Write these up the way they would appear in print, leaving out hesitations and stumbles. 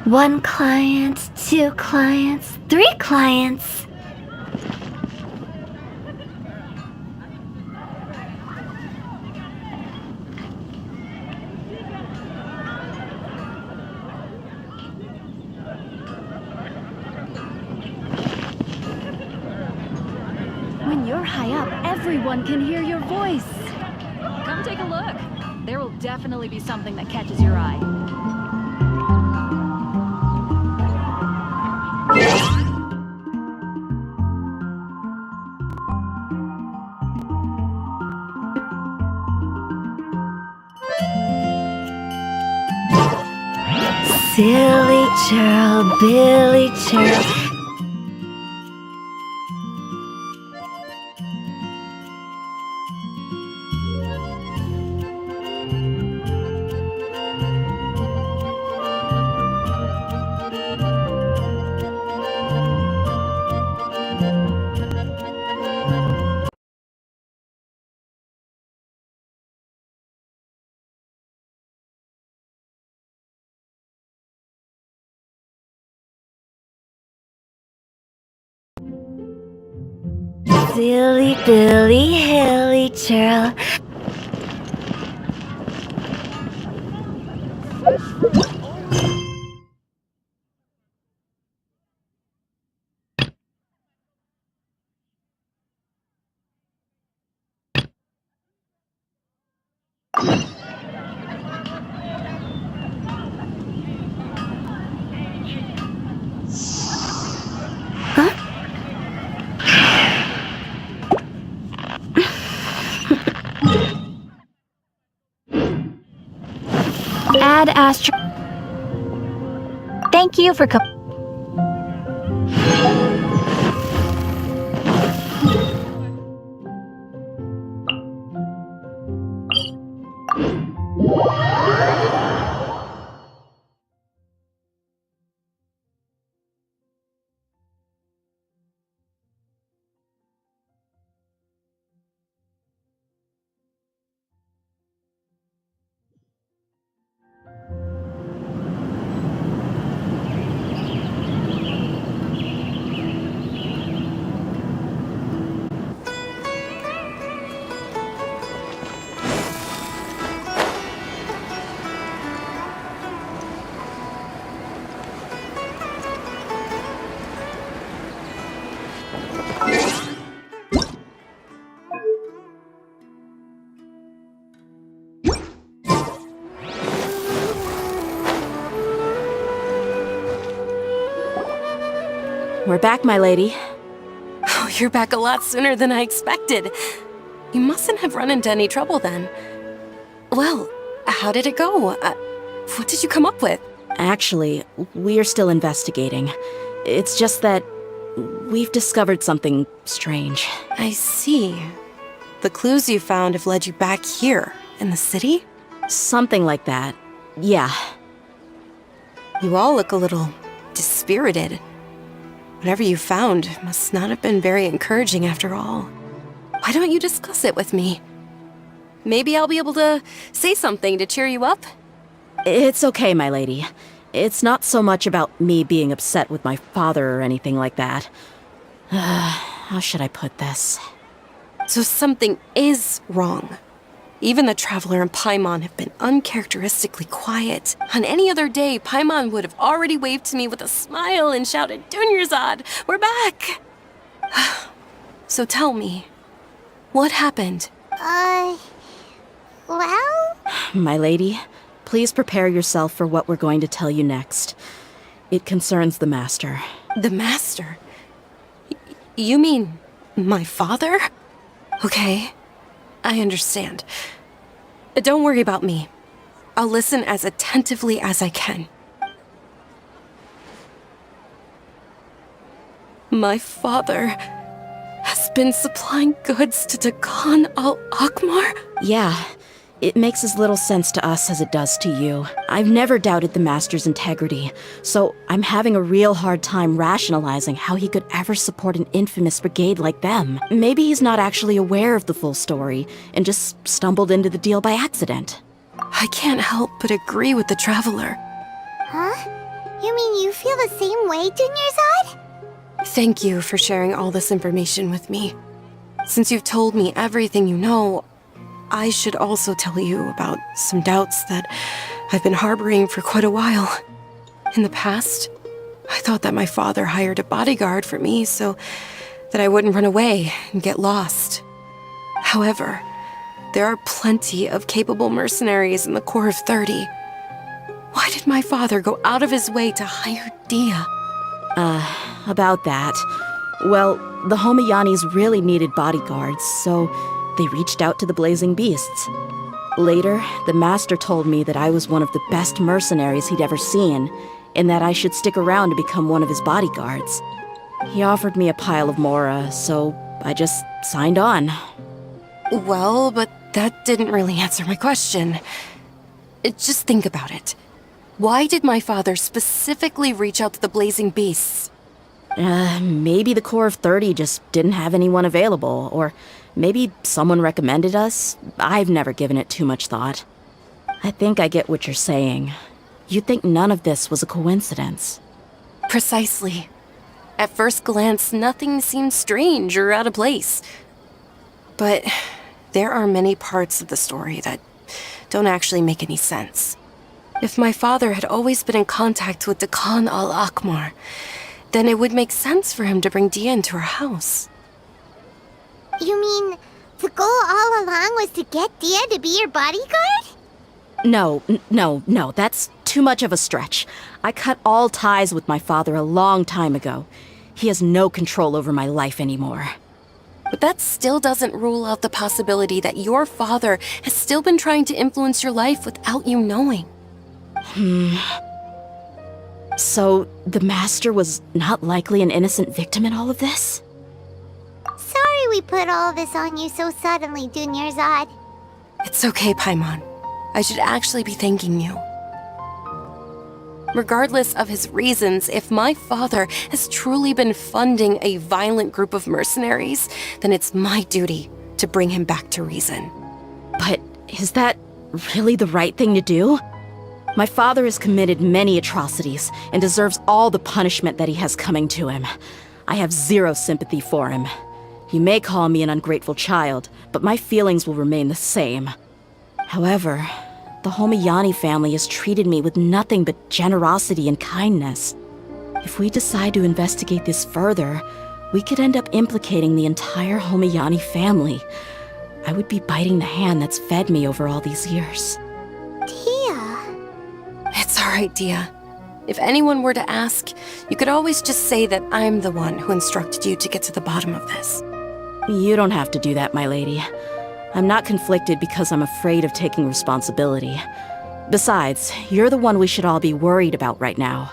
1 client, 2 clients, 3 clients. When you're high up, everyone can hear your voice. Come take a look. There will definitely be something that catches your eye. Silly churl, Billy churl. Silly Billy Hilly churl. Add Astro. Thank you for We're back, my lady. Oh, you're back a lot sooner than I expected. You mustn't have run into any trouble then. Well, how did it go? What did you come up with? Actually, we're still investigating. It's just that we've discovered something strange. I see. The clues you found have led you back here, in the city? Something like that. Yeah. You all look a little dispirited. Whatever you found must not have been very encouraging after all. Why don't you discuss it with me? Maybe I'll be able to say something to cheer you up? It's okay, my lady. It's not so much about me being upset with my father or anything like that. How should I put this? So something is wrong. Even the Traveler and Paimon have been uncharacteristically quiet. On any other day, Paimon would have already waved to me with a smile and shouted, "Dunyarzad, we're back!" So tell me, what happened? Well? My lady, please prepare yourself for what we're going to tell you next. It concerns the Master. The Master? You mean my father? Okay, I understand. Don't worry about me. I'll listen as attentively as I can. My father has been supplying goods to Dagan al-Akmar? Yeah, it makes as little sense to us as it does to you. I've never doubted the Master's integrity, so I'm having a real hard time rationalizing how he could ever support an infamous brigade like them. Maybe he's not actually aware of the full story and just stumbled into the deal by accident. I can't help but agree with the Traveler. Huh? You mean you feel the same way, Dunyarzad? Thank you for sharing all this information with me. Since you've told me everything you know, I should also tell you about some doubts that I've been harboring for quite a while. In the past, I thought that my father hired a bodyguard for me so that I wouldn't run away and get lost. However, there are plenty of capable mercenaries in the Corps of 30. Why did my father go out of his way to hire Dia? About that. Well, the Homayanis really needed bodyguards, so they reached out to the Blazing Beasts. Later, the Master told me that I was one of the best mercenaries he'd ever seen, and that I should stick around to become one of his bodyguards. He offered me a pile of Mora, so I just signed on. Well, but that didn't really answer my question. Just think about it. Why did my father specifically reach out to the Blazing Beasts? Maybe the Corps of 30 just didn't have anyone available, or maybe someone recommended us. I've never given it too much thought. I think I get what you're saying. You'd think none of this was a coincidence. Precisely. At first glance, nothing seemed strange or out of place. But there are many parts of the story that don't actually make any sense. If my father had always been in contact with the Khan al-Akmar, then it would make sense for him to bring Dia into our house. You mean the goal all along was to get Dia to be your bodyguard? No, that's too much of a stretch. I cut all ties with my father a long time ago. He has no control over my life anymore. But that still doesn't rule out the possibility that your father has still been trying to influence your life without you knowing. So, the Master was not likely an innocent victim in all of this? Sorry we put all this on you so suddenly, Dunyarzad. It's okay, Paimon. I should actually be thanking you. Regardless of his reasons, if my father has truly been funding a violent group of mercenaries, then it's my duty to bring him back to reason. But is that really the right thing to do? My father has committed many atrocities and deserves all the punishment that he has coming to him. I have zero sympathy for him. You may call me an ungrateful child, but my feelings will remain the same. However, the Homayani family has treated me with nothing but generosity and kindness. If we decide to investigate this further, we could end up implicating the entire Homayani family. I would be biting the hand that's fed me over all these years. Dia. It's all right, Dia. If anyone were to ask, you could always just say that I'm the one who instructed you to get to the bottom of this. You don't have to do that, my lady. I'm not conflicted because I'm afraid of taking responsibility. Besides, you're the one we should all be worried about right now.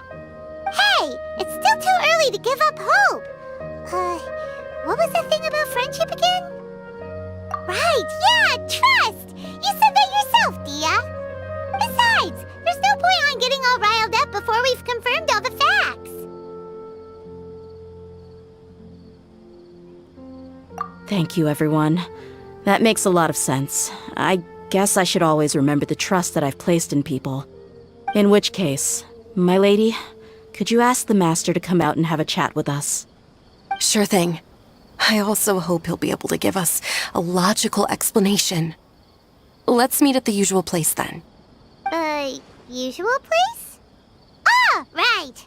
Hey, it's still too early to give up hope. What was the thing about friendship again? Right, yeah, trust! You said that yourself, Dia. Besides, there's no point on getting all riled up before we've confirmed all the facts. Thank you, everyone. That makes a lot of sense. I guess I should always remember the trust that I've placed in people. In which case, my lady, could you ask the Master to come out and have a chat with us? Sure thing. I also hope he'll be able to give us a logical explanation. Let's meet at the usual place then. Usual place? Ah, right.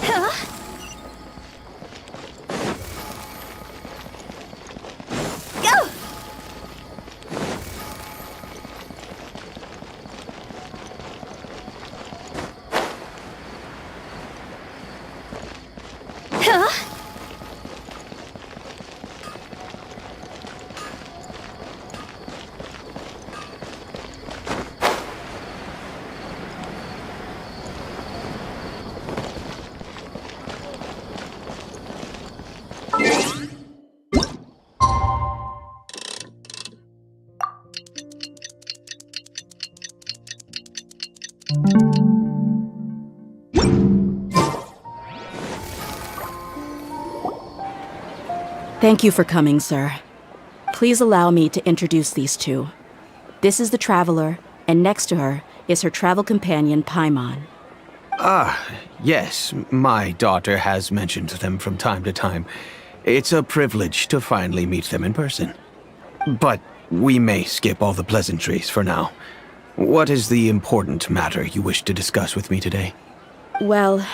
Go! Thank you for coming, sir. Please allow me to introduce these two. This is the Traveler, And next to her is her travel companion, Paimon. Ah, yes, my daughter has mentioned them from time to time. It's a privilege to finally meet them in person. But we may skip all the pleasantries for now. What is the important matter you wish to discuss with me today? Well,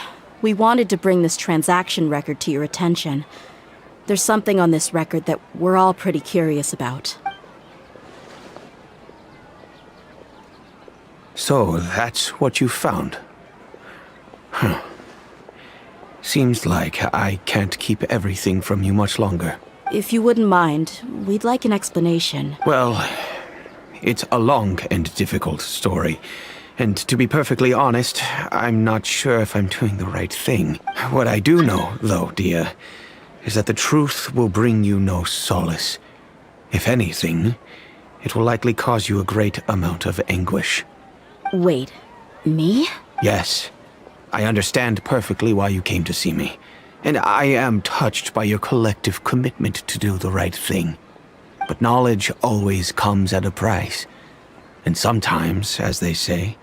we wanted to bring this transaction record to your attention. There's something on this record that we're all pretty curious about. So, that's what you found? Huh. Seems like I can't keep everything from you much longer. If you wouldn't mind, we'd like an explanation. Well, it's a long and difficult story. And to be perfectly honest, I'm not sure if I'm doing the right thing. What I do know, though, Dia, is that the truth will bring you no solace. If anything, it will likely cause you a great amount of anguish. Wait, me? Yes. I understand perfectly why you came to see me. And I am touched by your collective commitment to do the right thing. But knowledge always comes at a price. And sometimes, as they say,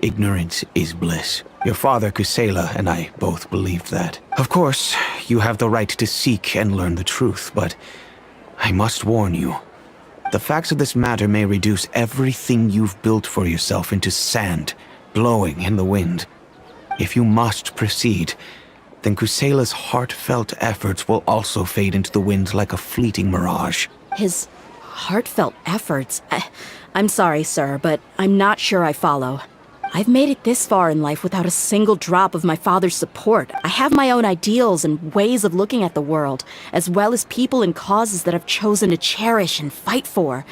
ignorance is bliss. Your father, Kusela, and I both believed that. Of course, you have the right to seek and learn the truth, but I must warn you. The facts of this matter may reduce everything you've built for yourself into sand, blowing in the wind. If you must proceed, then Kusela's heartfelt efforts will also fade into the wind like a fleeting mirage. His heartfelt efforts? I'm sorry, sir, but I'm not sure I follow. I've made it this far in life without a single drop of my father's support. I have my own ideals and ways of looking at the world, as well as people and causes that I've chosen to cherish and fight for.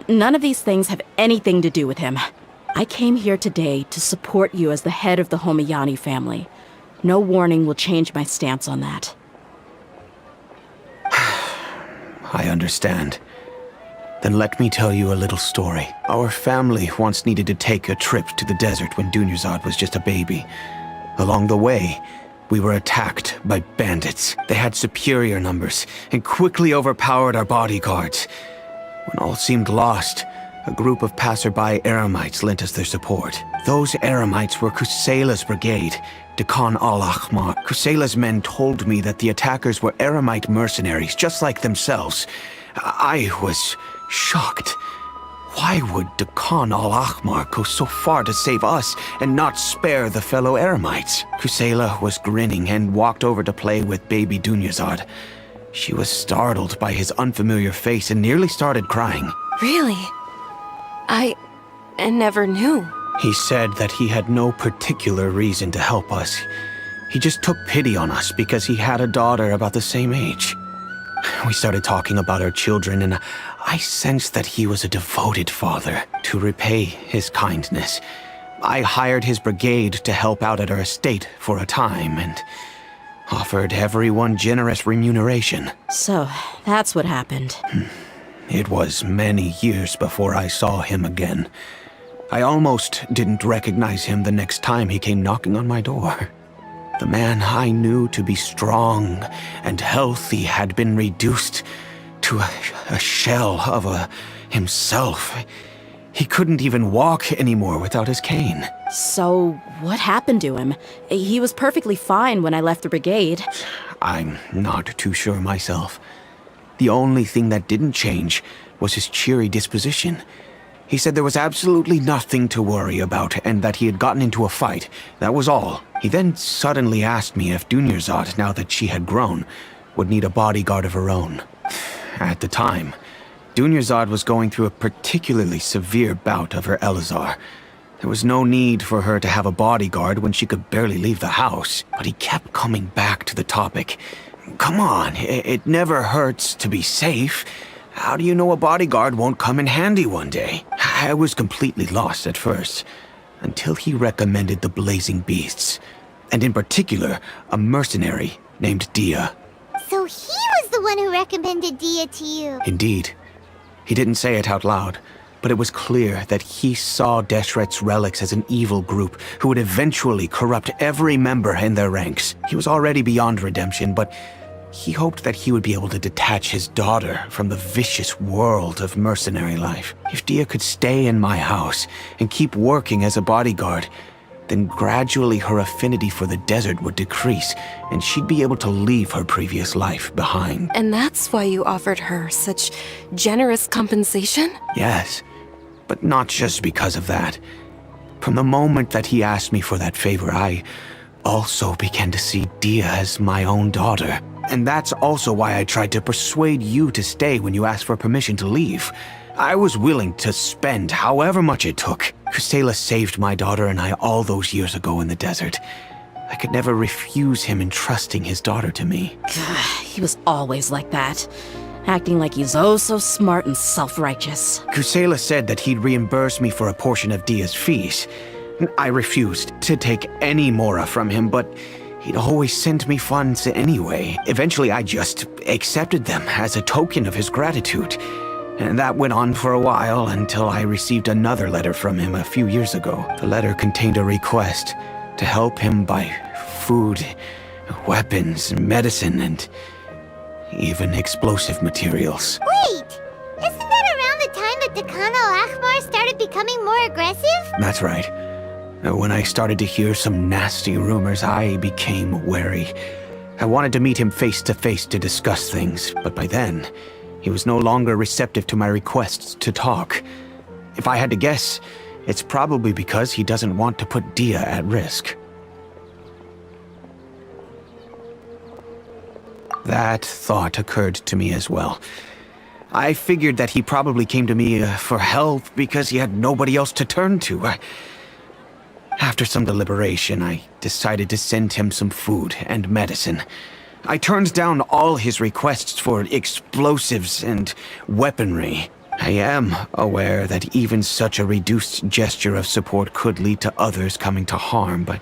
None of these things have anything to do with him. I came here today to support you as the head of the Homayani family. No warning will change my stance on that. I understand. Then let me tell you a little story. Our family once needed to take a trip to the desert when Dunyarzad was just a baby. Along the way, we were attacked by bandits. They had superior numbers and quickly overpowered our bodyguards. When all seemed lost, a group of passerby Eremites lent us their support. Those Eremites were Kusela's brigade, Dekan al-Ahmar. Kusela's men told me that the attackers were Eremite mercenaries, just like themselves. I was shocked. Why would Dekan al-Ahmar go so far to save us and not spare the fellow Eremites? Kusela was grinning and walked over to play with baby Dunyarzad. She was startled by his unfamiliar face and nearly started crying. Really? I never knew. He said that he had no particular reason to help us. He just took pity on us because he had a daughter about the same age. We started talking about our children, and I sensed that he was a devoted father. To repay his kindness, I hired his brigade to help out at our estate for a time, and offered everyone generous remuneration. So, that's what happened. It was many years before I saw him again. I almost didn't recognize him the next time he came knocking on my door. The man I knew to be strong and healthy had been reduced to a shell of himself. He couldn't even walk anymore without his cane. So, what happened to him? He was perfectly fine when I left the brigade. I'm not too sure myself. The only thing that didn't change was his cheery disposition. He said there was absolutely nothing to worry about and that he had gotten into a fight. That was all. He then suddenly asked me if Dunyarzad, now that she had grown, would need a bodyguard of her own. At the time, Dunyarzad was going through a particularly severe bout of her Elazar. There was no need for her to have a bodyguard when she could barely leave the house, but he kept coming back to the topic. Come on, it never hurts to be safe. How do you know a bodyguard won't come in handy one day? I was completely lost at first, until he recommended the Blazing Beasts, and in particular, a mercenary named Dia. So he was the one who recommended Dia to you. Indeed. He didn't say it out loud, but it was clear that he saw Deshret's relics as an evil group who would eventually corrupt every member in their ranks. He was already beyond redemption, but He hoped that he would be able to detach his daughter from the vicious world of mercenary life. If Dia could stay in my house and keep working as a bodyguard, then gradually her affinity for the desert would decrease, and she'd be able to leave her previous life behind. And that's why you offered her such generous compensation? Yes, but not just because of that. From the moment that he asked me for that favor, I also began to see Dia as my own daughter. And that's also why I tried to persuade you to stay when you asked for permission to leave. I was willing to spend however much it took. Kusela saved my daughter and I all those years ago in the desert. I could never refuse him entrusting his daughter to me. He was always like that, acting like he's oh so smart and self-righteous. Kusela said that he'd reimburse me for a portion of Dia's fees. I refused to take any mora from him, but he'd always sent me funds anyway. Eventually, I just accepted them as a token of his gratitude. And that went on for a while until I received another letter from him a few years ago. The letter contained a request to help him buy food, weapons, medicine, and even explosive materials. Wait! Isn't that around the time that Dekan al-Ahmar started becoming more aggressive? That's right. When I started to hear some nasty rumors, I became wary. I wanted to meet him face to face to discuss things, but by then, he was no longer receptive to my requests to talk. If I had to guess, it's probably because he doesn't want to put Dia at risk. That thought occurred to me as well. I figured that he probably came to me for help because he had nobody else to turn to. After some deliberation, I decided to send him some food and medicine. I turned down all his requests for explosives and weaponry. I am aware that even such a reduced gesture of support could lead to others coming to harm, but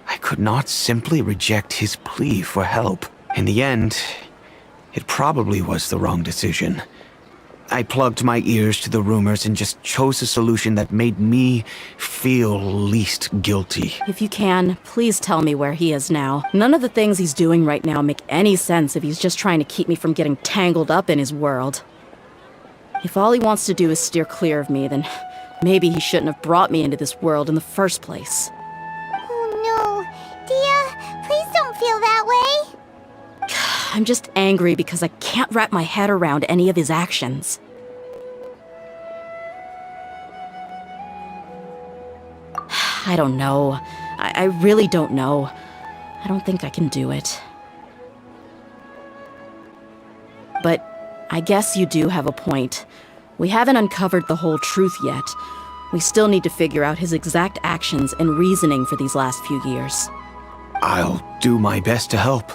I could not simply reject his plea for help. In the end, it probably was the wrong decision. I plugged my ears to the rumors and just chose a solution that made me feel least guilty. If you can, please tell me where he is now. None of the things he's doing right now make any sense if he's just trying to keep me from getting tangled up in his world. If all he wants to do is steer clear of me, then maybe he shouldn't have brought me into this world in the first place. Oh no. Dia, please don't feel that way. I'm just angry because I can't wrap my head around any of his actions. I don't know. I really don't know. I don't think I can do it. But I guess you do have a point. We haven't uncovered the whole truth yet. We still need to figure out his exact actions and reasoning for these last few years. I'll do my best to help.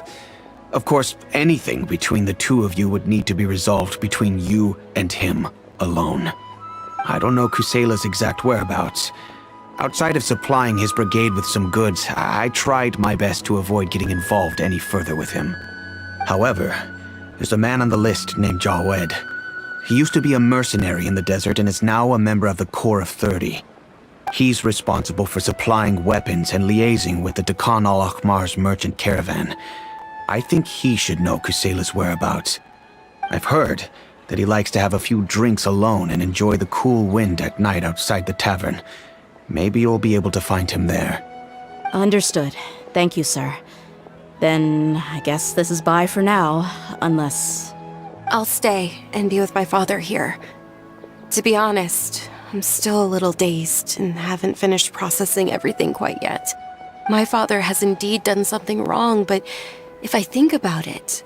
Of course, anything between the two of you would need to be resolved between you and him alone. I don't know Kusela's exact whereabouts. Outside of supplying his brigade with some goods, I tried my best to avoid getting involved any further with him. However, there's a man on the list named Jawed. He used to be a mercenary in the desert and is now a member of the Corps of 30. He's responsible for supplying weapons and liaising with the Dekan al-Ahmar's merchant caravan. I think he should know Kusela's whereabouts. I've heard that he likes to have a few drinks alone and enjoy the cool wind at night outside the tavern. Maybe you'll be able to find him there. Understood. Thank you, sir. Then I guess this is bye for now, unless... I'll stay and be with my father here. To be honest, I'm still a little dazed and haven't finished processing everything quite yet. My father has indeed done something wrong, but if I think about it,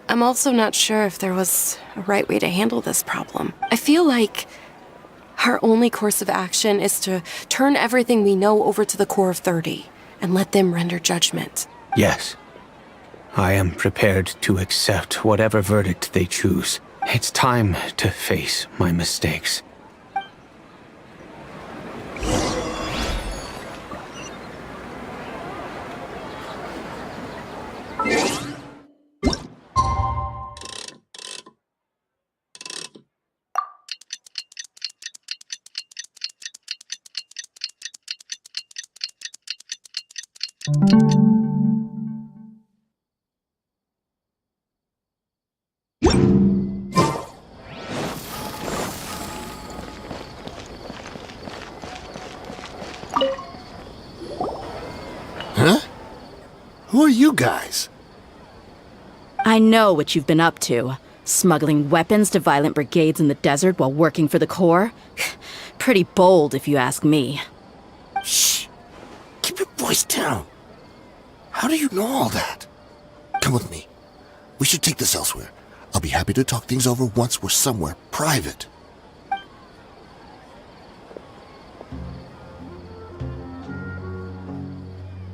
I'm also not sure if there was a right way to handle this problem. I feel like our only course of action is to turn everything we know over to the Corps of 30 and let them render judgment. Yes. I am prepared to accept whatever verdict they choose. It's time to face my mistakes. Who are you guys? I know what you've been up to. Smuggling weapons to violent brigades in the desert while working for the Corps? Pretty bold, if you ask me. Shh! Keep your voice down. How do you know all that? Come with me. We should take this elsewhere. I'll be happy to talk things over once we're somewhere private.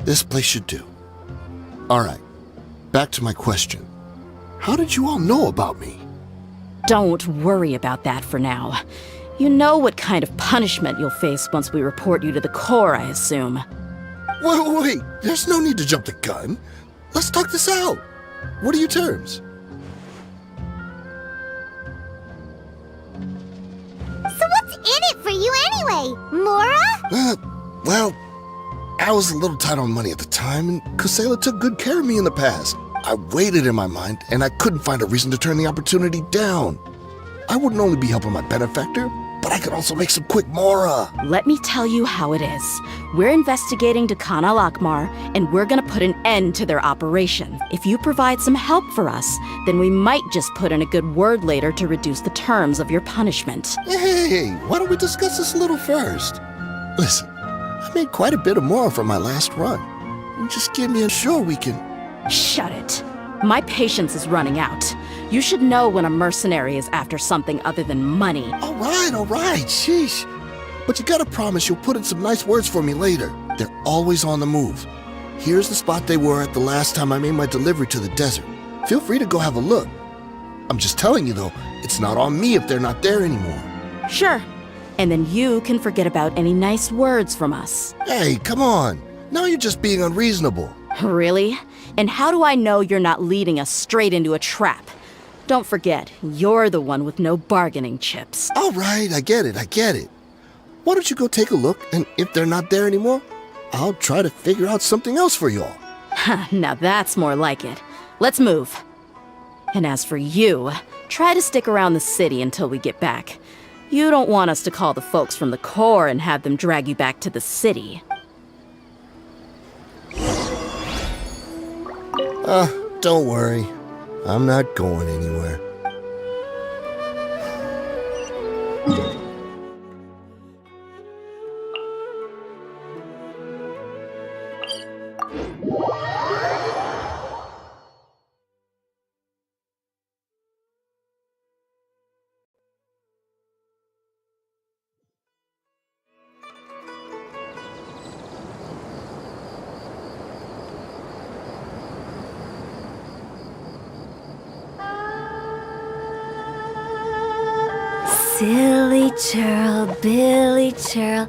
This place should do. Alright, back to my question. How did you all know about me? Don't worry about that for now. You know what kind of punishment you'll face once we report you to the Corps, I assume. Wait, there's no need to jump the gun. Let's talk this out. What are your terms? So what's in it for you anyway, Mora? Well, I was a little tight on money at the time, and Kusela took good care of me in the past. I weighed it in my mind, and I couldn't find a reason to turn the opportunity down. I wouldn't only be helping my benefactor, but I could also make some quick Mora. Let me tell you how it is. We're investigating Khan al-Akmar, and we're gonna put an end to their operation. If you provide some help for us, then we might just put in a good word later to reduce the terms of your punishment. Hey, why don't we discuss this a little first? Listen, I made quite a bit of Mora from my last run. You just give me a sure we can... Shut it. My patience is running out. You should know when a mercenary is after something other than money. All right, sheesh. But you gotta promise you'll put in some nice words for me later. They're always on the move. Here's the spot they were at the last time I made my delivery to the desert. Feel free to go have a look. I'm just telling you though, it's not on me if they're not there anymore. Sure. And then you can forget about any nice words from us. Hey, come on. Now you're just being unreasonable. Really? And how do I know you're not leading us straight into a trap? Don't forget, you're the one with no bargaining chips. All right, I get it. Why don't you go take a look, and if they're not there anymore, I'll try to figure out something else for y'all. Now that's more like it. Let's move. And as for you, try to stick around the city until we get back. You don't want us to call the folks from the Corps and have them drag you back to the city. Don't worry. I'm not going anywhere. Silly churl, Billy churl,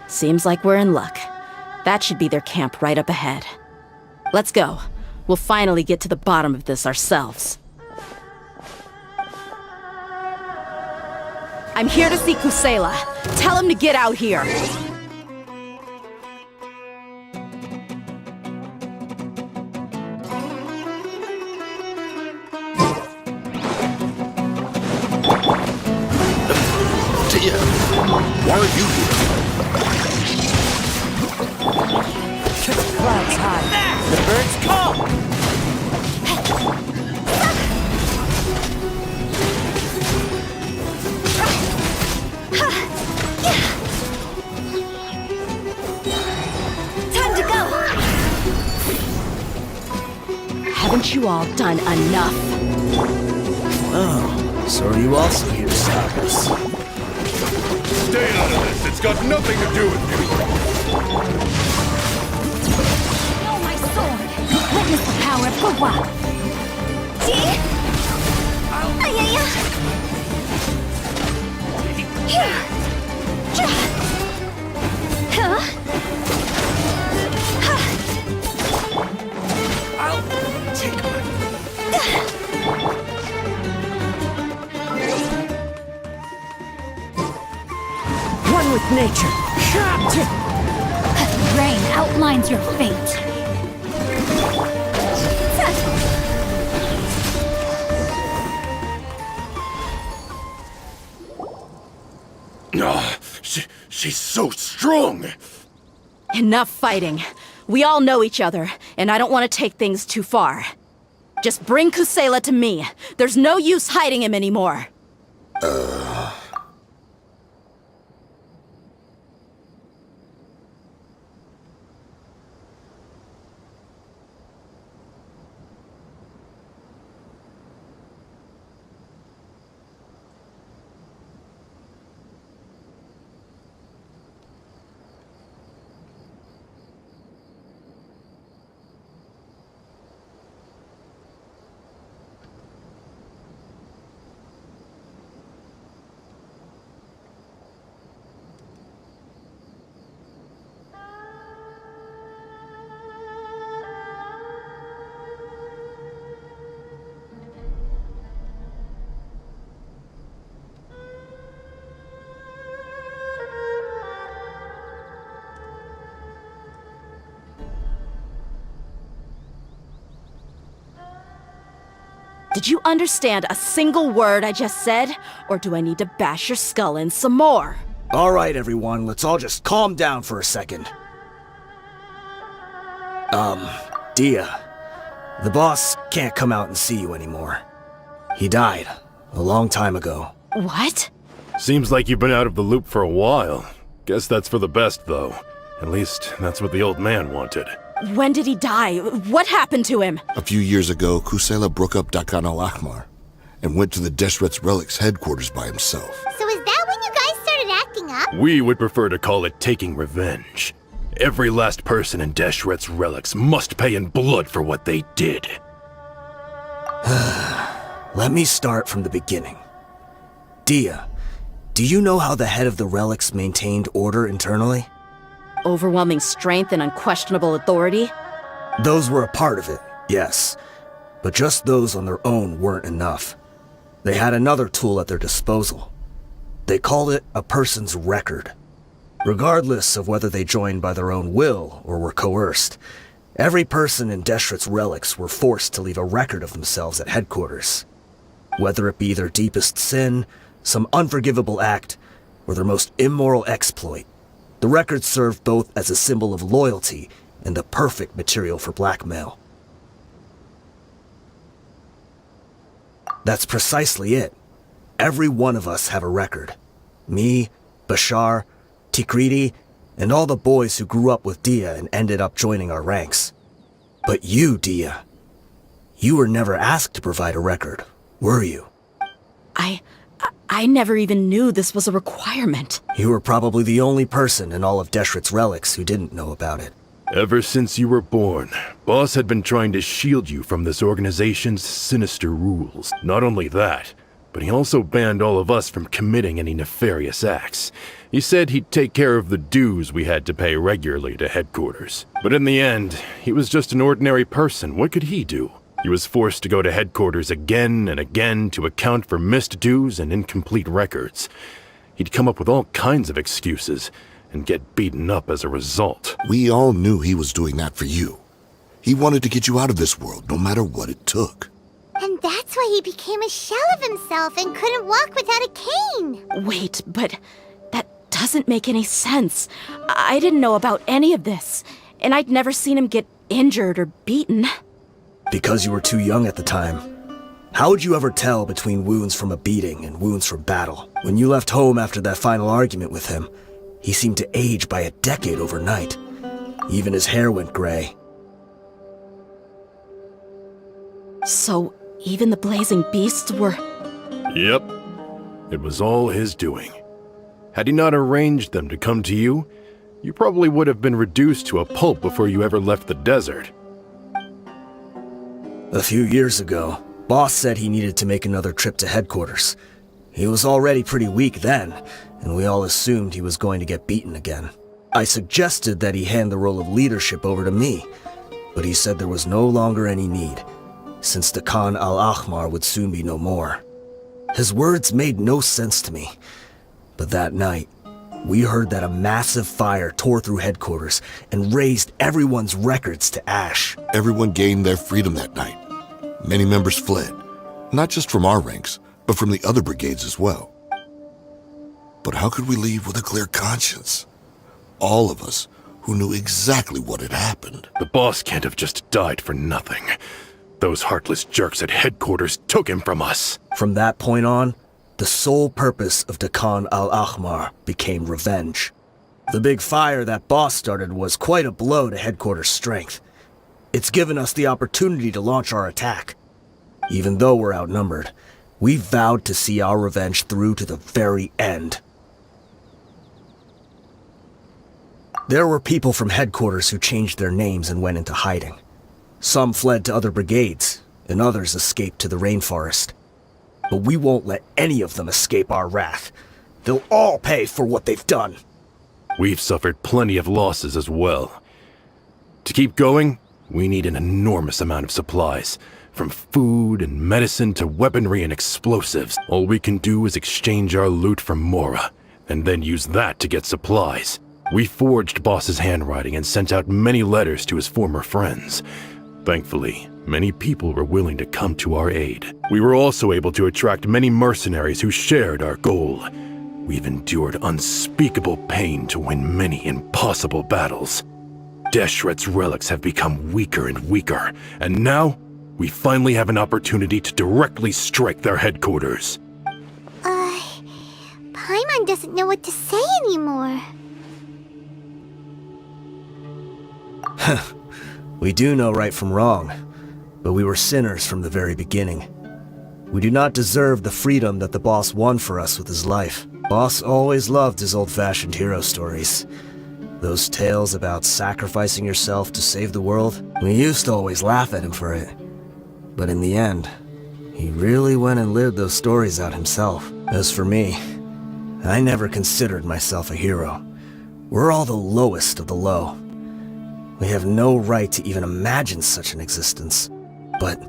Seems like we're in luck. That should be their camp right up ahead. Let's go. We'll finally get to the bottom of this ourselves. I'm here to see Kusela. Tell him to get out here. Tia, why are you here? Clouds high. The birds call. time to go! Haven't you all done enough? Oh, so are you also here to stop us? Stay out of this. It's got nothing to do with you. No, my sword! Witness the power of Gwa! See? Ayaya! Here! Huh? I'll take one with nature. Rain outlines your fate. She's so strong! Enough fighting. We all know each other, and I don't want to take things too far. Just bring Kusela to me. There's no use hiding him anymore. Did you understand a single word I just said? Or do I need to bash your skull in some more? All right, everyone, let's all just calm down for a second. Dia, the boss can't come out and see you anymore. He died a long time ago. What? Seems like you've been out of the loop for a while. Guess that's for the best, though. At least, that's what the old man wanted. When did he die? What happened to him? A few years ago, Kusela broke up Dakan al-Ahmar and went to the Deshret's Relics headquarters by himself. So is that when you guys started acting up? We would prefer to call it taking revenge. Every last person in Deshret's Relics must pay in blood for what they did. Let me start from the beginning. Dia, do you know how the head of the Relics maintained order internally? Overwhelming strength and unquestionable authority? Those were a part of it, yes. But just those on their own weren't enough. They had another tool at their disposal. They called it a person's record. Regardless of whether they joined by their own will or were coerced, every person in Deshret's Relics were forced to leave a record of themselves at headquarters. Whether it be their deepest sin, some unforgivable act, or their most immoral exploit, the record served both as a symbol of loyalty and the perfect material for blackmail. That's precisely it. Every one of us have a record. Me, Bashar, Tikriti, and all the boys who grew up with Dia and ended up joining our ranks. But you, Dia, you were never asked to provide a record, were you? I never even knew this was a requirement. You were probably the only person in all of Deshret's Relics who didn't know about it. Ever since you were born, Boss had been trying to shield you from this organization's sinister rules. Not only that, but he also banned all of us from committing any nefarious acts. He said he'd take care of the dues we had to pay regularly to headquarters. But in the end, he was just an ordinary person. What could he do? He was forced to go to headquarters again and again to account for missed dues and incomplete records. He'd come up with all kinds of excuses and get beaten up as a result. We all knew he was doing that for you. He wanted to get you out of this world, no matter what it took. And that's why he became a shell of himself and couldn't walk without a cane. Wait, but that doesn't make any sense. I didn't know about any of this, and I'd never seen him get injured or beaten. Because you were too young at the time. How would you ever tell between wounds from a beating and wounds from battle? When you left home after that final argument with him, he seemed to age by a decade overnight. Even his hair went gray. So, even the blazing beasts were... Yep. It was all his doing. Had he not arranged them to come to you, you probably would have been reduced to a pulp before you ever left the desert. A few years ago, Boss said he needed to make another trip to headquarters. He was already pretty weak then, and we all assumed he was going to get beaten again. I suggested that he hand the role of leadership over to me, but he said there was no longer any need, since the Khan al-Ahmar would soon be no more. His words made no sense to me, but that night, we heard that a massive fire tore through headquarters and razed everyone's records to ash. Everyone gained their freedom that night. Many members fled, not just from our ranks, but from the other brigades as well. But how could we leave with a clear conscience? All of us who knew exactly what had happened. The boss can't have just died for nothing. Those heartless jerks at headquarters took him from us. From that point on, the sole purpose of Dakan al-Ahmar became revenge. The big fire that boss started was quite a blow to headquarters' strength. It's given us the opportunity to launch our attack. Even though we're outnumbered, we vowed to see our revenge through to the very end. There were people from headquarters who changed their names and went into hiding. Some fled to other brigades, and others escaped to the rainforest. But we won't let any of them escape our wrath. They'll all pay for what they've done. We've suffered plenty of losses as well. To keep going, we need an enormous amount of supplies. From food and medicine to weaponry and explosives. All we can do is exchange our loot from Mora, and then use that to get supplies. We forged Boss's handwriting and sent out many letters to his former friends. Thankfully, many people were willing to come to our aid. We were also able to attract many mercenaries who shared our goal. We've endured unspeakable pain to win many impossible battles. Deshret's relics have become weaker and weaker, and now we finally have an opportunity to directly strike their headquarters. Paimon doesn't know what to say anymore. We do know right from wrong, but we were sinners from the very beginning. We do not deserve the freedom that the boss won for us with his life. Boss always loved his old-fashioned hero stories. Those tales about sacrificing yourself to save the world, we used to always laugh at him for it. But in the end, he really went and lived those stories out himself. As for me, I never considered myself a hero. We're all the lowest of the low. We have no right to even imagine such an existence. But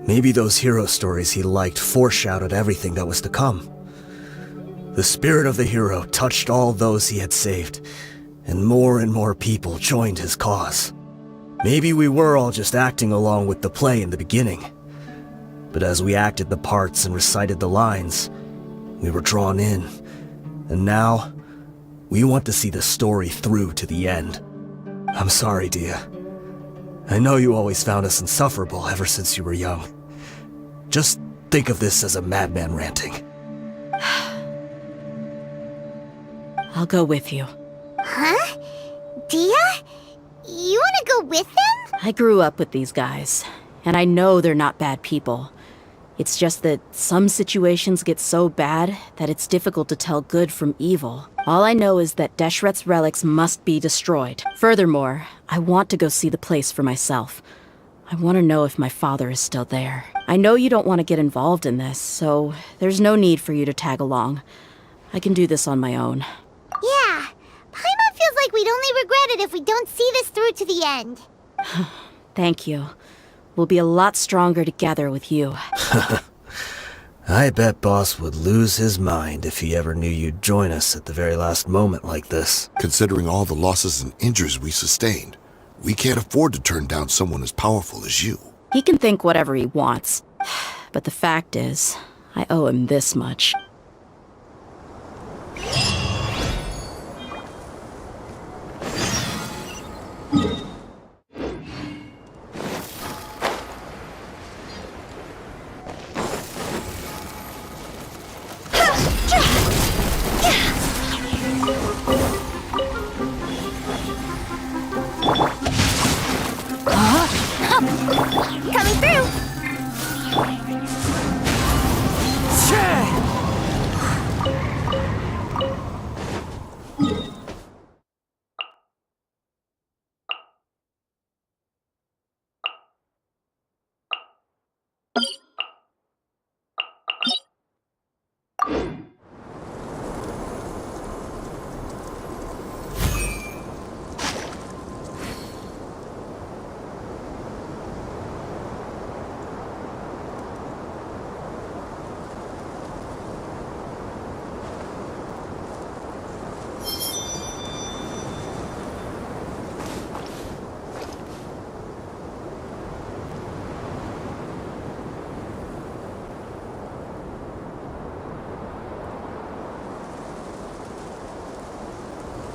maybe those hero stories he liked foreshadowed everything that was to come. The spirit of the hero touched all those he had saved, and more people joined his cause. Maybe we were all just acting along with the play in the beginning. But as we acted the parts and recited the lines, we were drawn in. And now, we want to see the story through to the end. I'm sorry, Dia. I know you always found us insufferable ever since you were young. Just think of this as a madman ranting. I'll go with you. Huh? Dia? You wanna go with them? I grew up with these guys, and I know they're not bad people. It's just that some situations get so bad that it's difficult to tell good from evil. All I know is that Deshret's relics must be destroyed. Furthermore, I want to go see the place for myself. I want to know if my father is still there. I know you don't want to get involved in this, so there's no need for you to tag along. I can do this on my own. Yeah. Paimon feels like we'd only regret it if we don't see this through to the end. Thank you. We'll be a lot stronger together with you. I bet Boss would lose his mind if he ever knew you'd join us at the very last moment like this. Considering all the losses and injuries we sustained, we can't afford to turn down someone as powerful as you. He can think whatever he wants. But the fact is, I owe him this much. Coming through!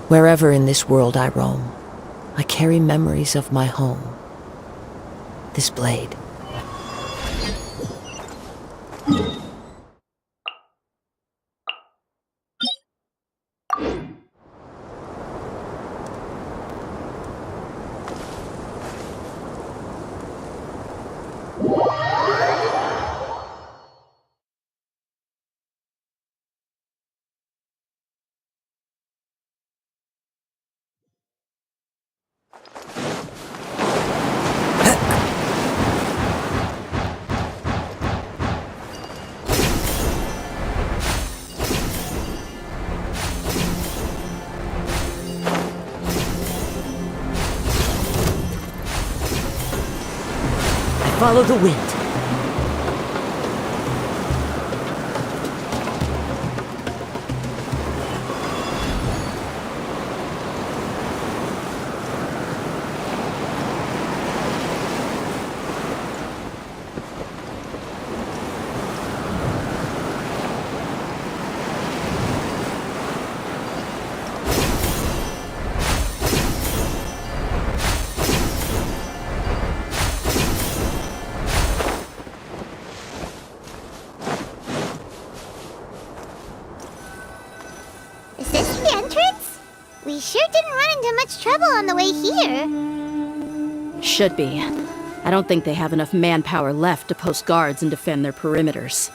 Wherever in this world I roam, I carry memories of my home. This blade. Follow the wind. Is this the entrance? We sure didn't run into much trouble on the way here. Should be. I don't think they have enough manpower left to post guards and defend their perimeters.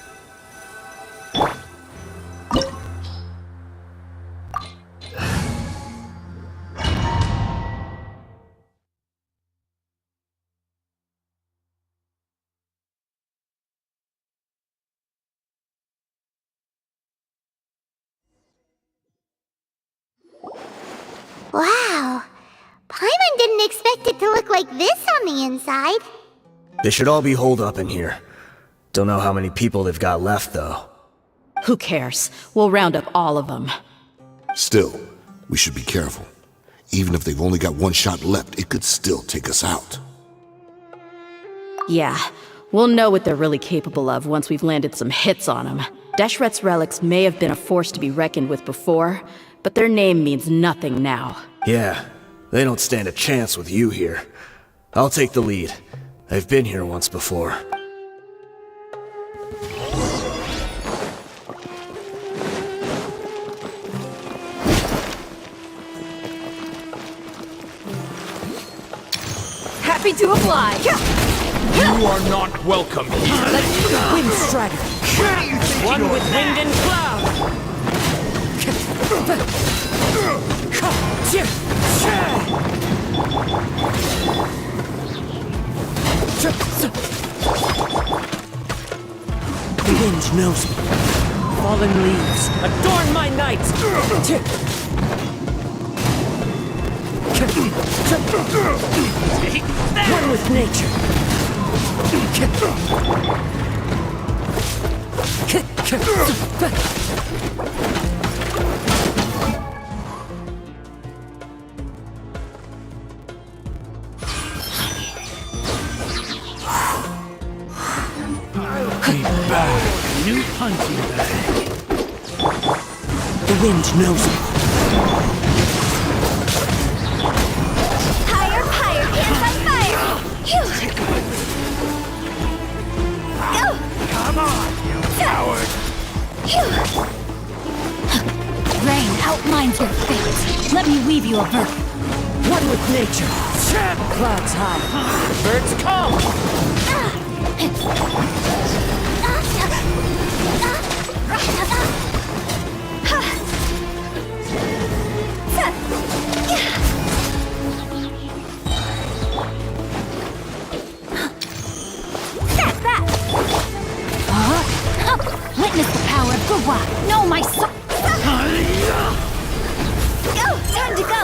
Wow. Paimon didn't expect it to look like this on the inside. They should all be holed up in here. Don't know how many people they've got left, though. Who cares? We'll round up all of them. Still, we should be careful. Even if they've only got one shot left, it could still take us out. Yeah, we'll know what they're really capable of once we've landed some hits on them. Deshret's relics may have been a force to be reckoned with before, but their name means nothing now. Yeah, they don't stand a chance with you here. I'll take the lead. I've been here once before. Happy to oblige. You are not welcome here. Wind Strider. One with wind and cloud. The wind knows me. Fallen leaves adorn my night. One with nature. New punching bag. The wind knows me. Higher, higher, hands on fire! Phew. Go! Come on, you coward. Rain outlines your fate. Let me weave you a verb. One with nature. Clouds high. Birds call. Witness the power of Gurwa. Know my soul. Go! Time to go!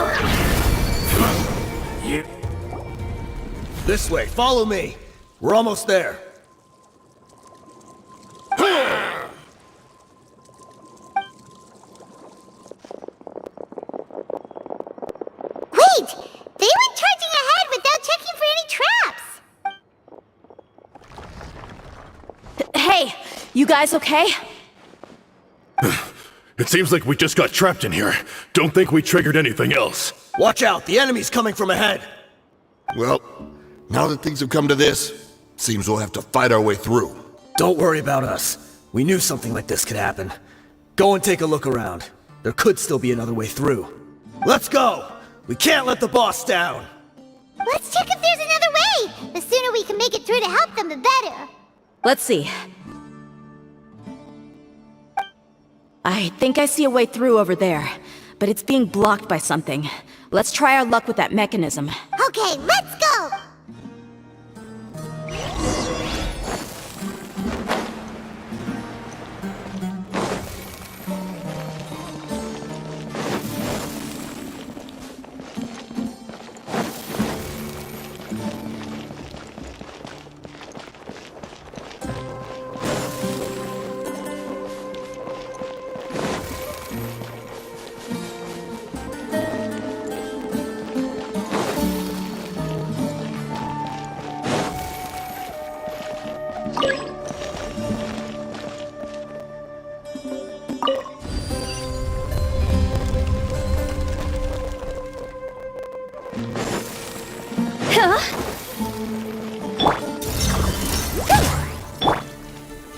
This way, follow me. We're almost there. Wait! They went charging ahead without checking for any traps! Hey, you guys okay? It seems like we just got trapped in here. Don't think we triggered anything else. Watch out, the enemy's coming from ahead. Well, now that things have come to this, seems we'll have to fight our way through. Don't worry about us. We knew something like this could happen. Go and take a look around. There could still be another way through. Let's go! We can't let the boss down! Let's check if there's another way! The sooner we can make it through to help them, the better. Let's see. I think I see a way through over there, but it's being blocked by something. Let's try our luck with that mechanism. Okay, let's go!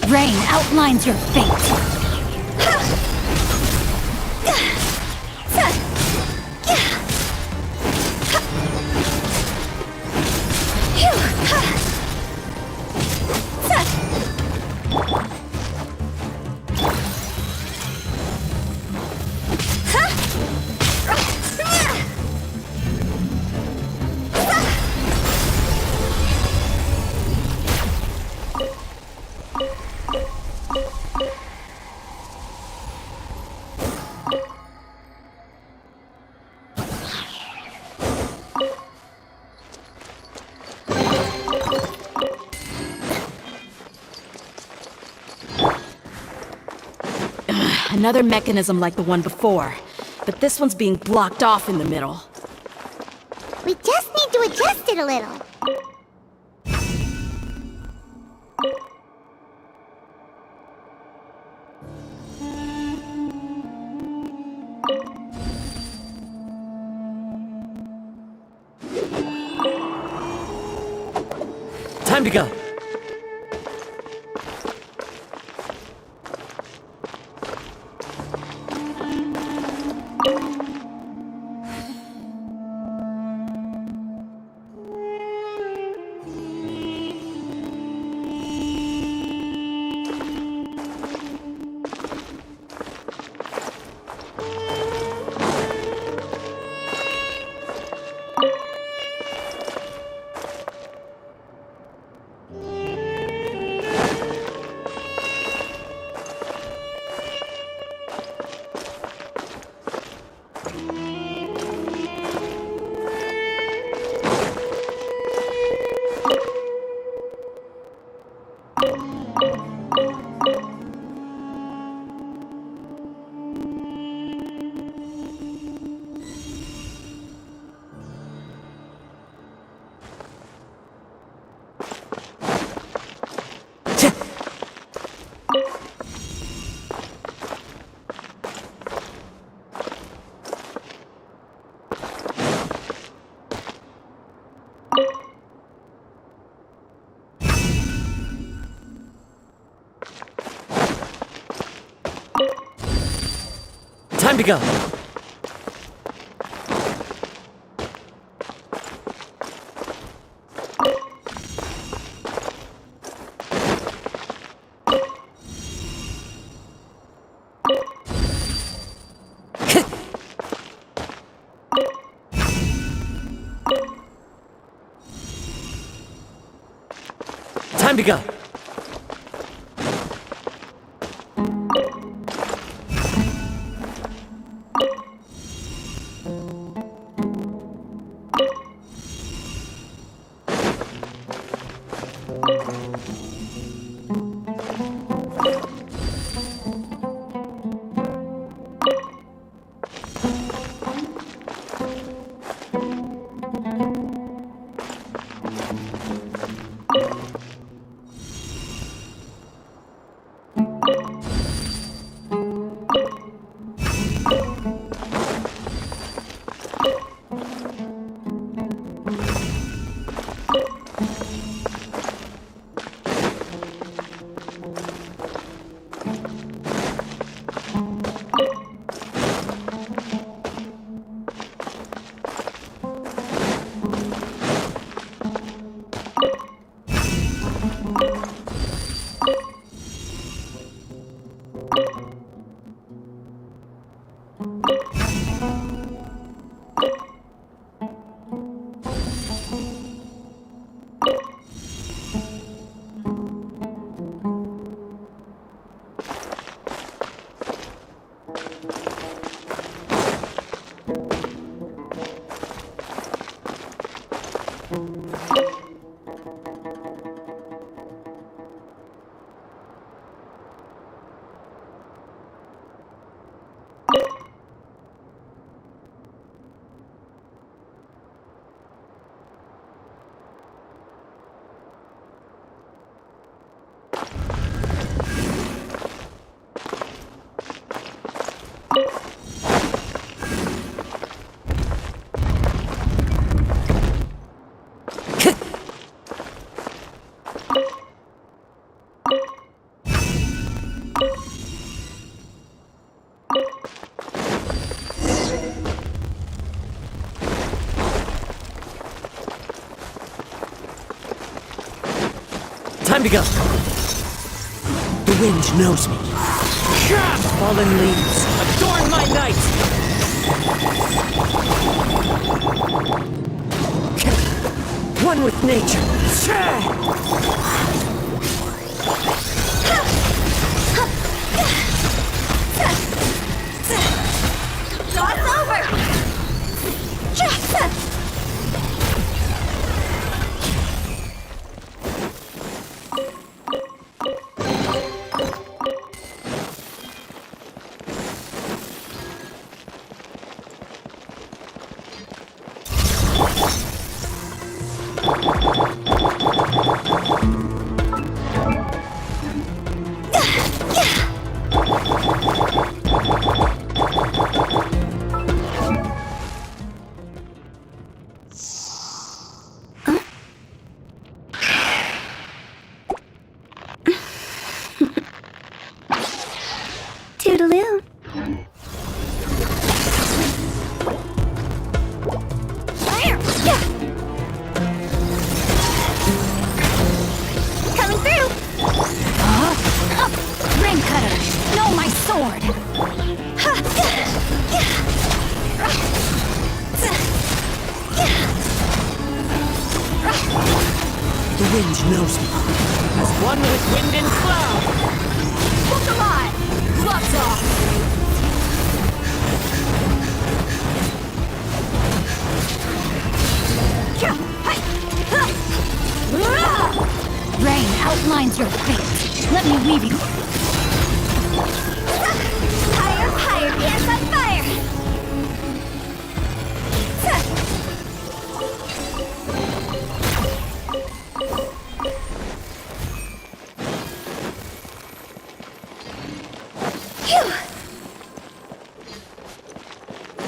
Rain outlines your fate. Another mechanism like the one before, but this one's being blocked off in the middle. We just need to adjust it a little. Time to go. Time to go. Time to go. Time to go. The wind knows me. Fallen leaves, adorn my night! One with nature. It's over! Toodaloo. Fire! Yeah! Coming through! Rain cutter! No, my sword! The wind knows me. As one with wind and cloud. Look alive! Gloves off! Rain outlines your fate. Let me weave you. Higher, higher, pants on fire!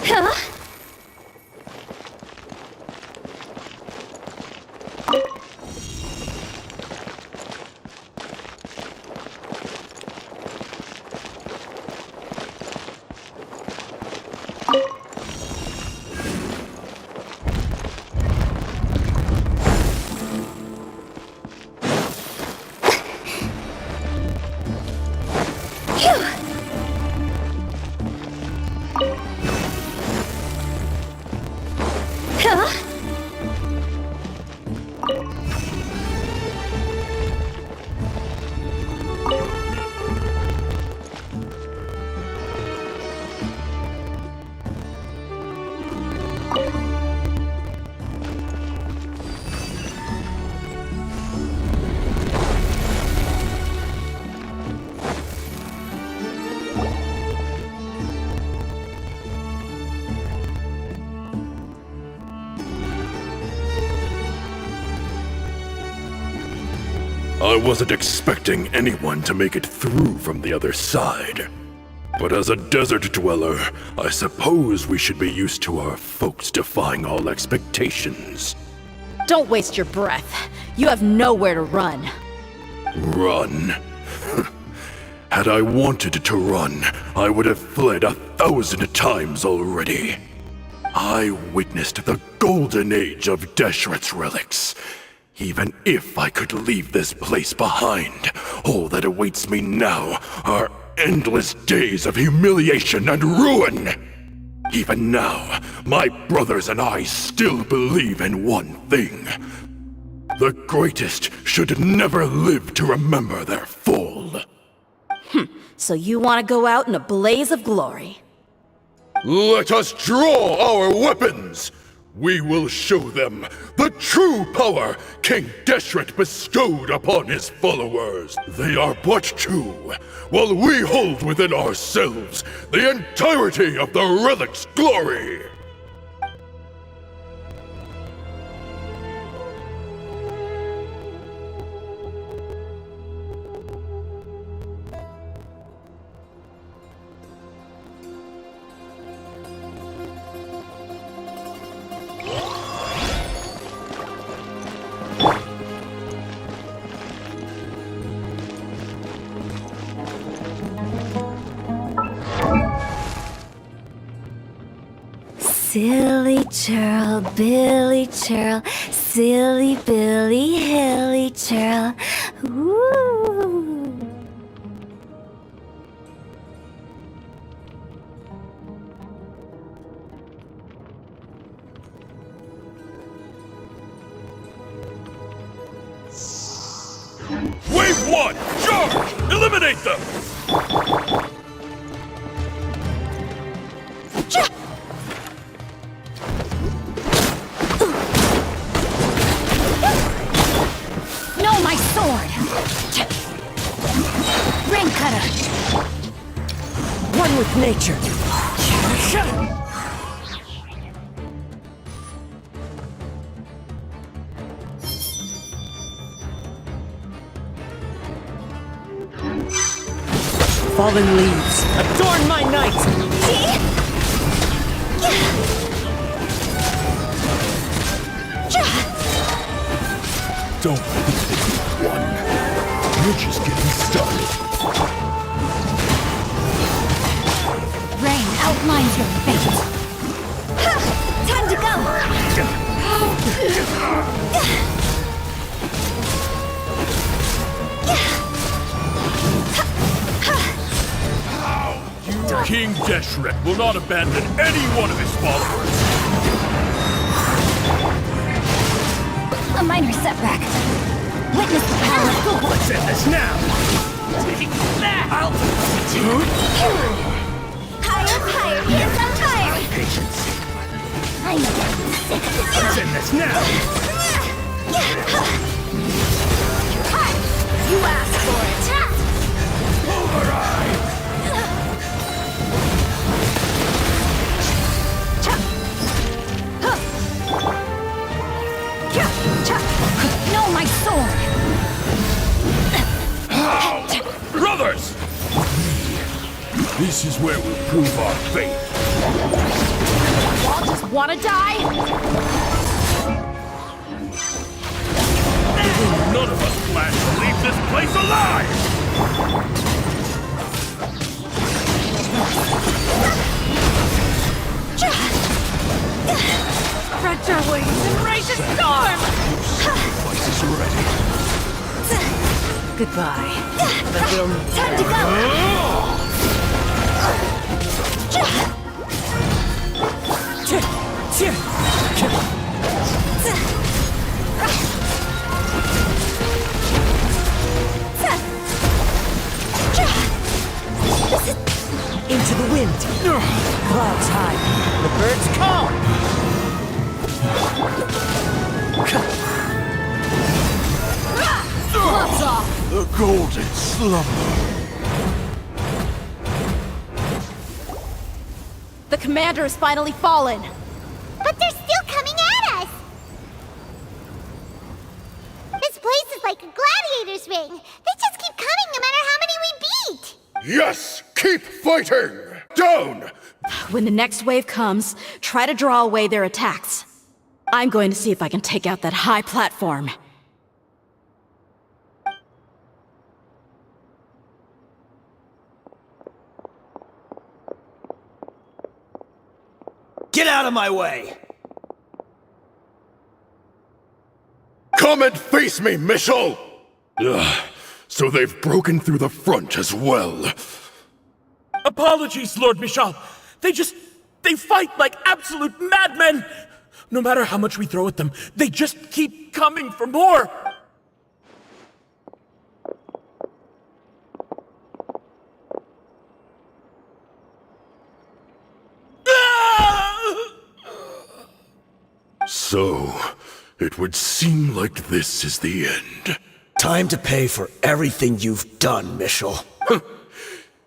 Phew! Huh? I wasn't expecting anyone to make it through from the other side. But as a desert dweller, I suppose we should be used to our folks defying all expectations. Don't waste your breath. You have nowhere to run. Run? Had I wanted to run, I would have fled 1,000 times already. I witnessed the golden age of Deshret's relics. Even if I could leave this place behind, all that awaits me now are endless days of humiliation and ruin. Even now, my brothers and I still believe in one thing. The greatest should never live to remember their fall. So you want to go out in a blaze of glory? Let us draw our weapons! We will show them the true power King Deshret bestowed upon his followers. They are but two, while we hold within ourselves the entirety of the relic's glory. Silly churl, Billy churl, silly Billy, hilly churl. Ooh. Wave 1! Charge! Eliminate them! No, my sword! Rain cutter! One with nature. Fallen leaves, adorn my night! Don't think this is one. You're just getting started. Rain outlines your fate! Time to King Deshret will not abandon any one of his followers. A minor setback. Witness the power. Let's end this now. Take that! higher, yes, I'm tired. Patience. I know I'm sick of this. Let's end this now. You asked for it. Override! No, my sword! Brothers! This is where we'll prove our faith. Y'all just wanna die? None of us plan to leave this place alive! Stretch our wings and raise a storm! Voice is ready. Goodbye. But we'll Time to go. into the wind. Clouds high. The birds call. Gloves off! The golden slumber. The commander has finally fallen. But they're still coming at us! This place is like a gladiator's ring. They just keep coming no matter how many we beat! Yes! Keep fighting! Down! When the next wave comes, try to draw away their attacks. I'm going to see if I can take out that high platform. Get out of my way! Come and face me, Michel! Ugh, so they've broken through the front as well. Apologies, Lord Michal. They fight like absolute madmen! No matter how much we throw at them, they just keep coming for more! So, it would seem like this is the end. Time to pay for everything you've done, Michel.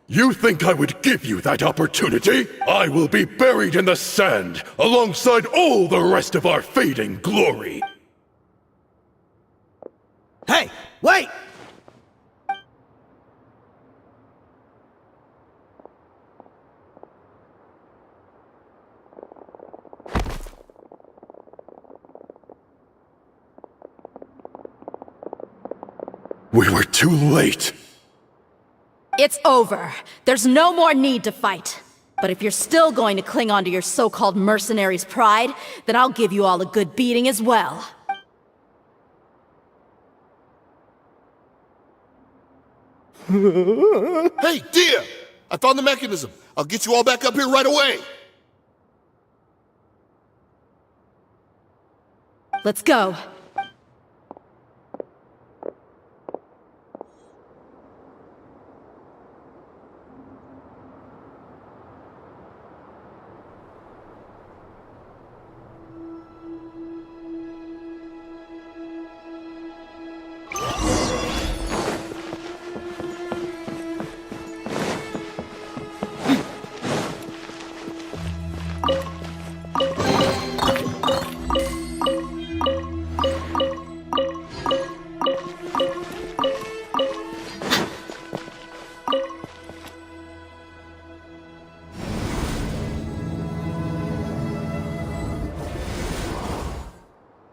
You think I would give you that opportunity? I will be buried in the sand, alongside all the rest of our fading glory. Hey, wait! We were too late. It's over. There's no more need to fight. But if you're still going to cling on to your so-called mercenary's pride, then I'll give you all a good beating as well. Hey, Dia! I found the mechanism. I'll get you all back up here right away. Let's go.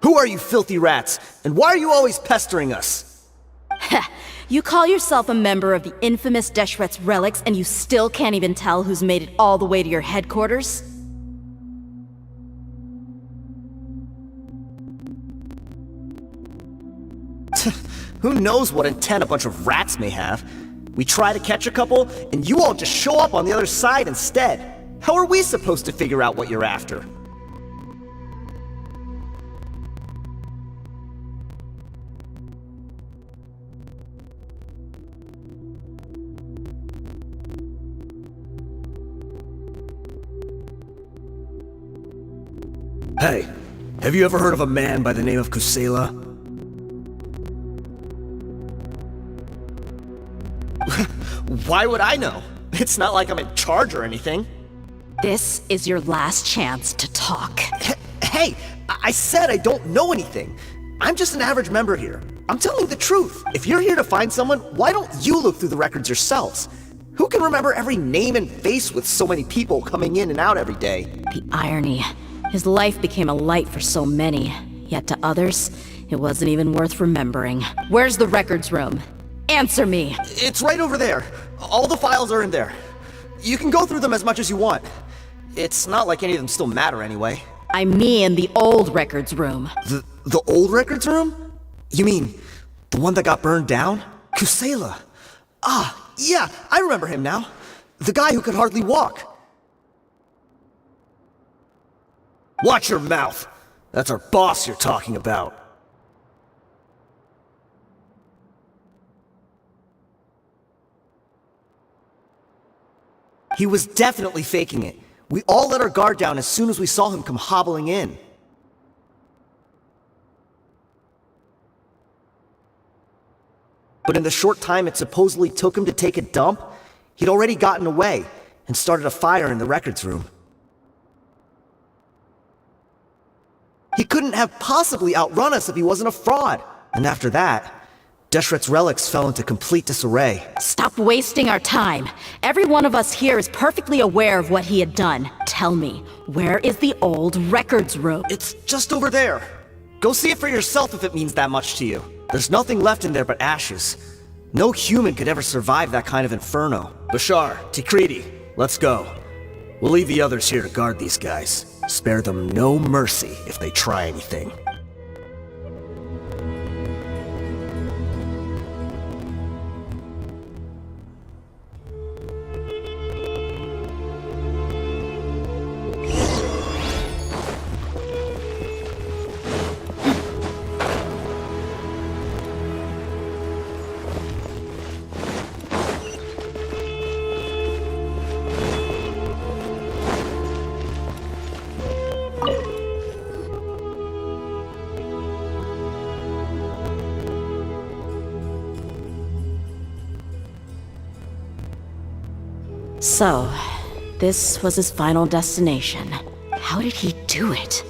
Who are you filthy rats? And why are you always pestering us? You call yourself a member of the infamous Deshret's relics, and you still can't even tell who's made it all the way to your headquarters? Who knows what intent a bunch of rats may have? We try to catch a couple, and you all just show up on the other side instead. How are we supposed to figure out what you're after? Hey, have you ever heard of a man by the name of Kusela? Why would I know? It's not like I'm in charge or anything. This is your last chance to talk. Hey, I said I don't know anything. I'm just an average member here. I'm telling the truth. If you're here to find someone, why don't you look through the records yourselves? Who can remember every name and face with so many people coming in and out every day? The irony. His life became a light for so many, yet to others, it wasn't even worth remembering. Where's the records room? Answer me! It's right over there. All the files are in there. You can go through them as much as you want. It's not like any of them still matter anyway. I mean the old records room. The old records room? You mean the one that got burned down? Kusela. Ah, yeah, I remember him now. The guy who could hardly walk. Watch your mouth. That's our boss you're talking about. He was definitely faking it. We all let our guard down as soon as we saw him come hobbling in. But in the short time it supposedly took him to take a dump, he'd already gotten away and started a fire in the records room. He couldn't have possibly outrun us if he wasn't a fraud. And after that, Deshret's relics fell into complete disarray. Stop wasting our time. Every one of us here is perfectly aware of what he had done. Tell me, where is the old records room? It's just over there. Go see it for yourself if it means that much to you. There's nothing left in there but ashes. No human could ever survive that kind of inferno. Bashar, Tikriti, let's go. We'll leave the others here to guard these guys. Spare them no mercy if they try anything. So, this was his final destination. How did he do it?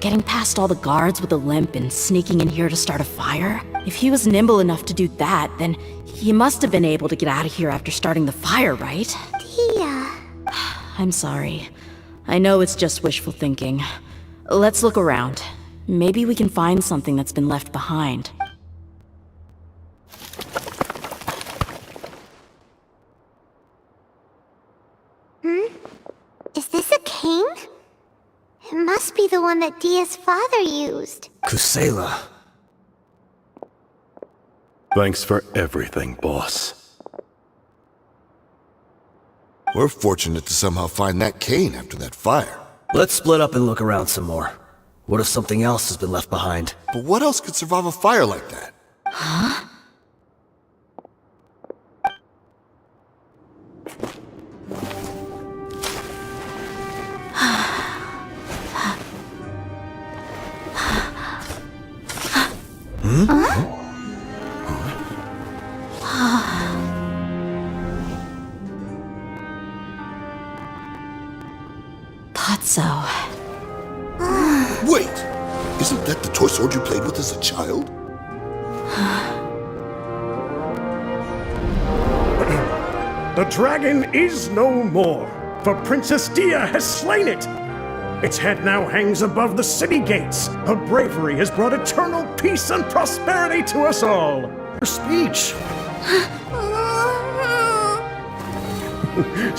Getting past all the guards with a limp and sneaking in here to start a fire? If he was nimble enough to do that, then he must have been able to get out of here after starting the fire, right? Tia. I'm sorry. I know it's just wishful thinking. Let's look around. Maybe we can find something that's been left behind. Is this a cane? It must be the one that Dia's father used. Kusela. Thanks for everything, boss. We're fortunate to somehow find that cane after that fire. Let's split up and look around some more. What if something else has been left behind? But what else could survive a fire like that? Huh? Potso. Wait! Isn't that the toy sword you played with as a child? The dragon is no more, for Princess Dia has slain it. Its head now hangs above the city gates. Her bravery has brought eternal peace and prosperity to us all. Her speech.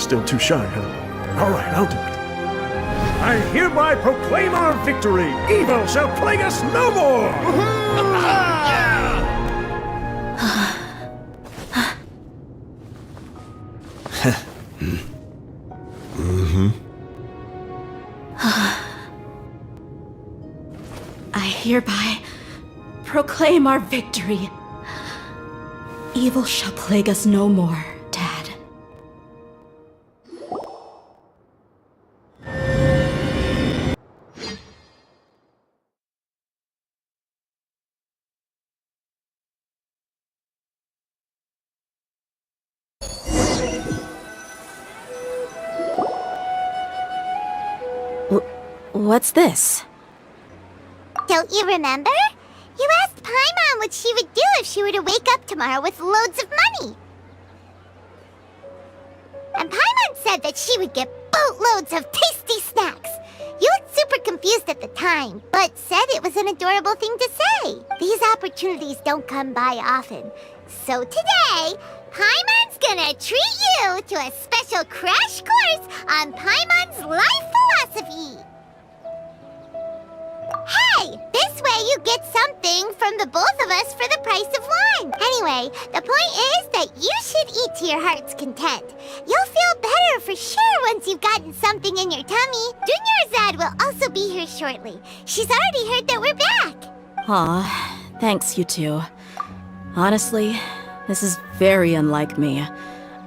Still too shy, huh? All right, I'll do it. I hereby proclaim our victory. Evil shall plague us no more. I hereby proclaim our victory. Evil shall plague us no more, Dad. What's this? Don't you remember? You asked Paimon what she would do if she were to wake up tomorrow with loads of money. And Paimon said that she would get boatloads of tasty snacks. You looked super confused at the time, but said it was an adorable thing to say. These opportunities don't come by often. So today, Paimon's gonna treat you to a special crash course on Paimon's life philosophy. Hey, this way you get something from the both of us for the price of one. Anyway, the point is that you should eat to your heart's content. You'll feel better for sure once you've gotten something in your tummy. Dunyarzad will also be here shortly. She's already heard that we're back. Aw, thanks you two. Honestly, this is very unlike me.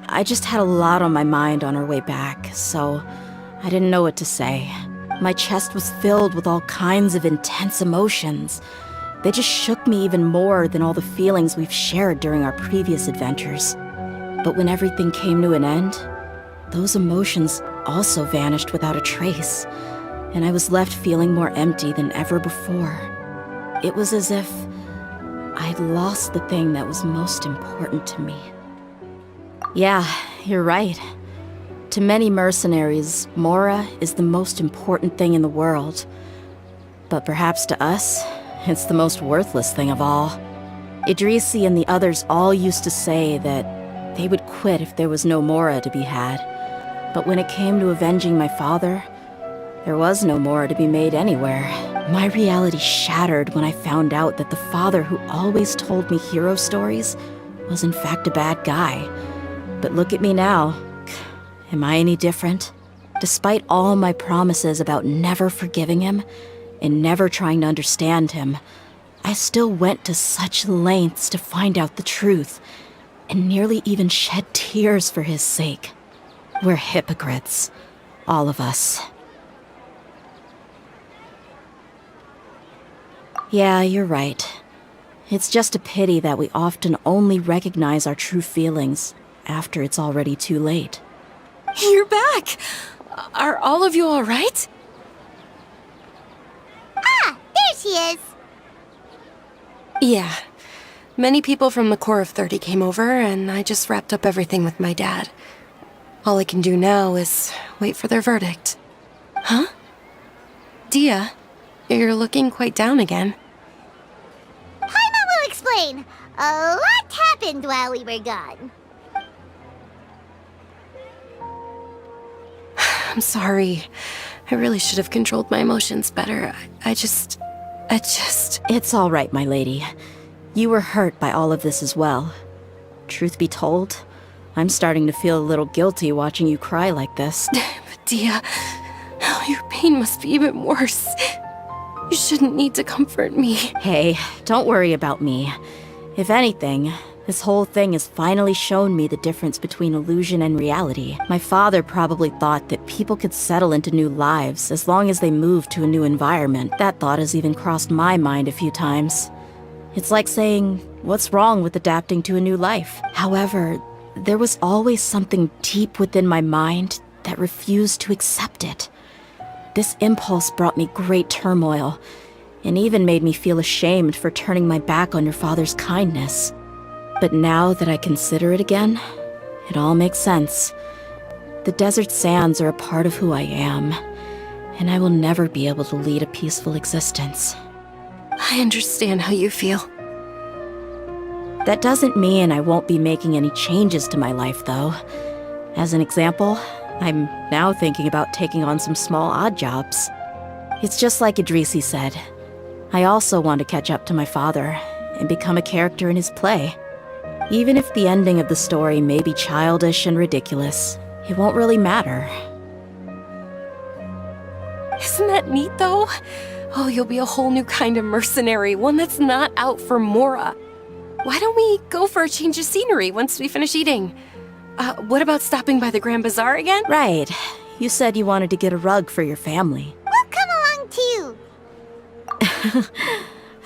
I just had a lot on my mind on our way back, so I didn't know what to say. My chest was filled with all kinds of intense emotions. They just shook me even more than all the feelings we've shared during our previous adventures. But when everything came to an end, those emotions also vanished without a trace, and I was left feeling more empty than ever before. It was as if I'd lost the thing that was most important to me. Yeah, you're right. To many mercenaries, Mora is the most important thing in the world. But perhaps to us, it's the most worthless thing of all. Idrisi and the others all used to say that they would quit if there was no Mora to be had. But when it came to avenging my father, there was no Mora to be made anywhere. My reality shattered when I found out that the father who always told me hero stories was in fact a bad guy. But look at me now. Am I any different? Despite all my promises about never forgiving him and never trying to understand him, I still went to such lengths to find out the truth and nearly even shed tears for his sake. We're hypocrites, all of us. Yeah, you're right. It's just a pity that we often only recognize our true feelings after it's already too late. You're back! Are all of you alright? Ah, there she is. Yeah. Many people from the Corps of 30 came over, and I just wrapped up everything with my dad. All I can do now is wait for their verdict. Huh? Dia, you're looking quite down again. Paimon will explain. A lot happened while we were gone. I'm sorry. I really should have controlled my emotions better. I just... It's all right, my lady. You were hurt by all of this as well. Truth be told, I'm starting to feel a little guilty watching you cry like this. But Dia, your pain must be even worse. You shouldn't need to comfort me. Hey, don't worry about me. If anything, this whole thing has finally shown me the difference between illusion and reality. My father probably thought that people could settle into new lives as long as they moved to a new environment. That thought has even crossed my mind a few times. It's like saying, what's wrong with adapting to a new life? However, there was always something deep within my mind that refused to accept it. This impulse brought me great turmoil, and even made me feel ashamed for turning my back on your father's kindness. But now that I consider it again, it all makes sense. The desert sands are a part of who I am, and I will never be able to lead a peaceful existence. I understand how you feel. That doesn't mean I won't be making any changes to my life, though. As an example, I'm now thinking about taking on some small odd jobs. It's just like Idrisi said. I also want to catch up to my father and become a character in his play. Even if the ending of the story may be childish and ridiculous, it won't really matter. Isn't that neat, though? Oh, you'll be a whole new kind of mercenary, one that's not out for Mora. Why don't we go for a change of scenery once we finish eating? What about stopping by the Grand Bazaar again? Right. You said you wanted to get a rug for your family. We'll come along too.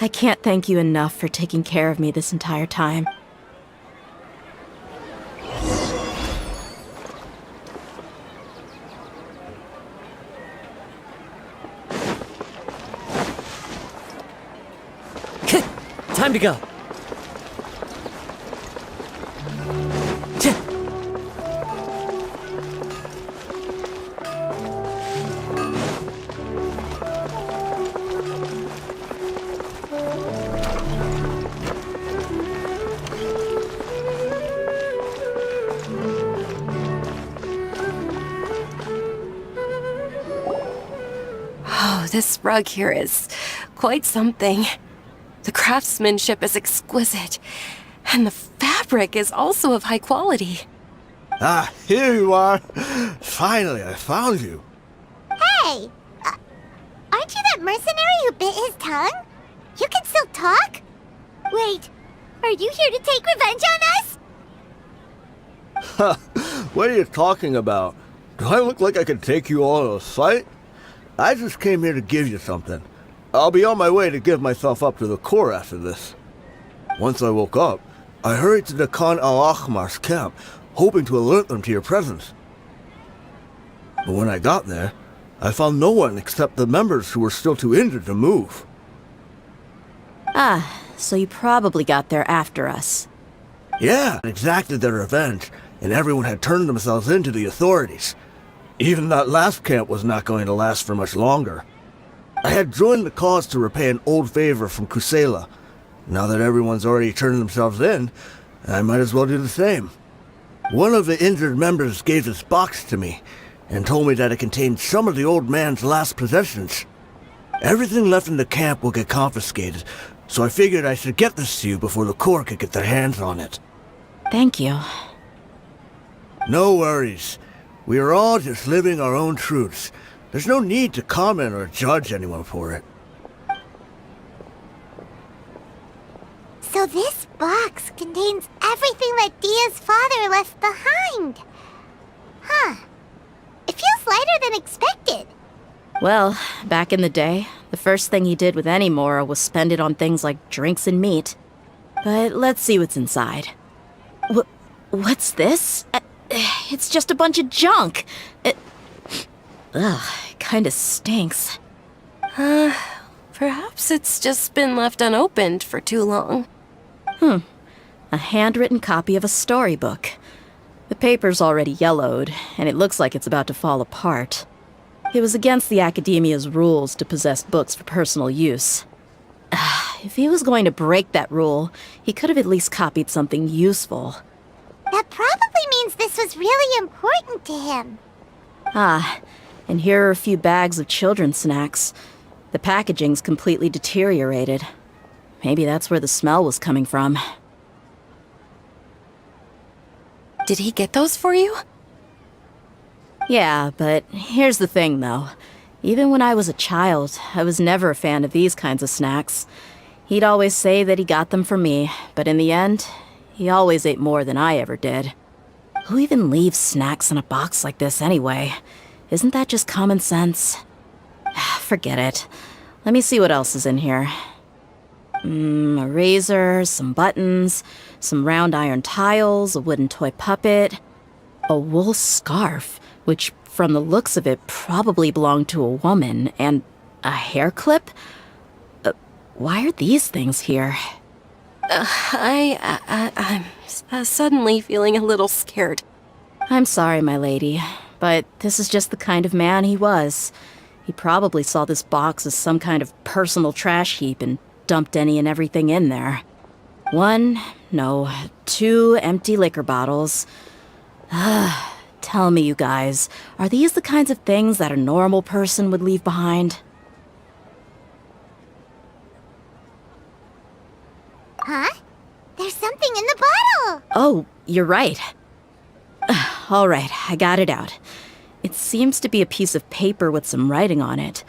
I can't thank you enough for taking care of me this entire time. Time to go. Oh, this rug here is quite something. The craftsmanship is exquisite, and the fabric is also of high quality. Ah, here you are. Finally, I found you. Hey! Aren't you that mercenary who bit his tongue? You can still talk? Wait, are you here to take revenge on us? What are you talking about? Do I look like I can take you all in a fight? I just came here to give you something. I'll be on my way to give myself up to the Corps after this. Once I woke up, I hurried to the Khan al-Ahmar's camp, hoping to alert them to your presence. But when I got there, I found no one except the members who were still too injured to move. Ah, so you probably got there after us. Yeah, exacted their revenge, and everyone had turned themselves in to the authorities. Even that last camp was not going to last for much longer. I had joined the cause to repay an old favor from Kusela. Now that everyone's already turned themselves in, I might as well do the same. One of the injured members gave this box to me, and told me that it contained some of the old man's last possessions. Everything left in the camp will get confiscated, so I figured I should get this to you before the Corps could get their hands on it. Thank you. No worries. We are all just living our own truths. There's no need to comment or judge anyone for it. So this box contains everything that Dia's father left behind. Huh. It feels lighter than expected. Well, back in the day, the first thing he did with any Mora was spend it on things like drinks and meat. But let's see what's inside. What's this? It's just a bunch of junk. Ugh, it kinda stinks. Perhaps it's just been left unopened for too long. A handwritten copy of a storybook. The paper's already yellowed, and it looks like it's about to fall apart. It was against the Academia's rules to possess books for personal use. If he was going to break that rule, he could have at least copied something useful. That probably means this was really important to him. Ah, and here are a few bags of children's snacks. The packaging's completely deteriorated. Maybe that's where the smell was coming from. Did he get those for you? Yeah, but here's the thing, though. Even when I was a child, I was never a fan of these kinds of snacks. He'd always say that he got them for me, but in the end, he always ate more than I ever did. Who even leaves snacks in a box like this anyway? Isn't that just common sense? Forget it. Let me see what else is in here. A razor, some buttons, some round iron tiles, a wooden toy puppet, a wool scarf, which from the looks of it probably belonged to a woman, and a hair clip? Why are these things here? I'm suddenly feeling a little scared. I'm sorry, my lady, but this is just the kind of man he was. He probably saw this box as some kind of personal trash heap and dumped any and everything in there. 2 empty liquor bottles. Tell me, you guys, are these the kinds of things that a normal person would leave behind? Huh? There's something in the bottle! Oh, you're right. All right, I got it out. It seems to be a piece of paper with some writing on it.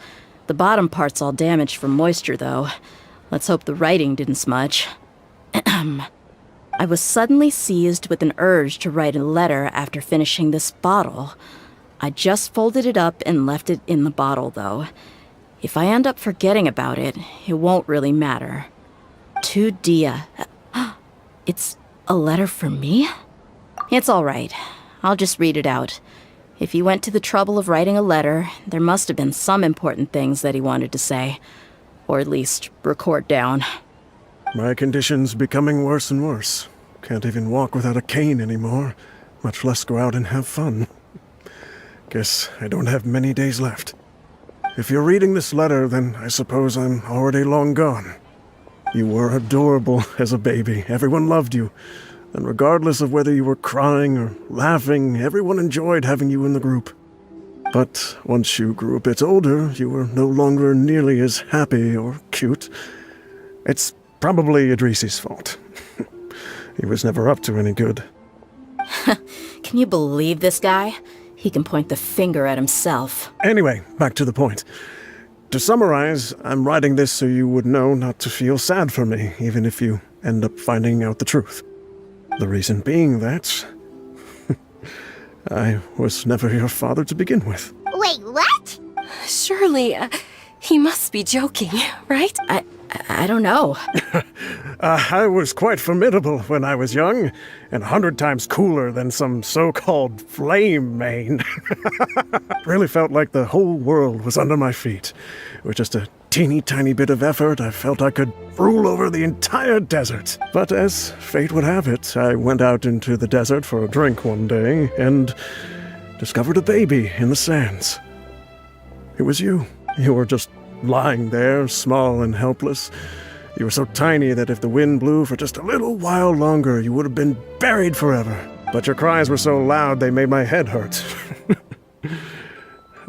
The bottom part's all damaged from moisture, though. Let's hope the writing didn't smudge. I was suddenly seized with an urge to write a letter after finishing this bottle. I just folded it up and left it in the bottle, though. If I end up forgetting about it, it won't really matter. To Dia. It's a letter for me? It's all right. I'll just read it out. If he went to the trouble of writing a letter, there must have been some important things that he wanted to say. Or at least record down. My condition's becoming worse and worse. Can't even walk without a cane anymore, much less go out and have fun. Guess I don't have many days left. If you're reading this letter, then I suppose I'm already long gone. You were adorable as a baby. Everyone loved you. And regardless of whether you were crying or laughing, everyone enjoyed having you in the group. But once you grew a bit older, you were no longer nearly as happy or cute. It's probably Idrisi's fault. He was never up to any good. Can you believe this guy? He can point the finger at himself. Anyway, back to the point. To summarize, I'm writing this so you would know not to feel sad for me, even if you end up finding out the truth. The reason being that I was never your father to begin with. Wait, what? Surely, he must be joking, right? I don't know. I was quite formidable when I was young, and 100 times cooler than some so-called flame main. Really felt like the whole world was under my feet. With just a teeny tiny bit of effort, I felt I could rule over the entire desert. But as fate would have it, I went out into the desert for a drink one day, and discovered a baby in the sands. It was you. You were just lying there, small and helpless. You were so tiny that if the wind blew for just a little while longer, you would have been buried forever. But your cries were so loud they made my head hurt.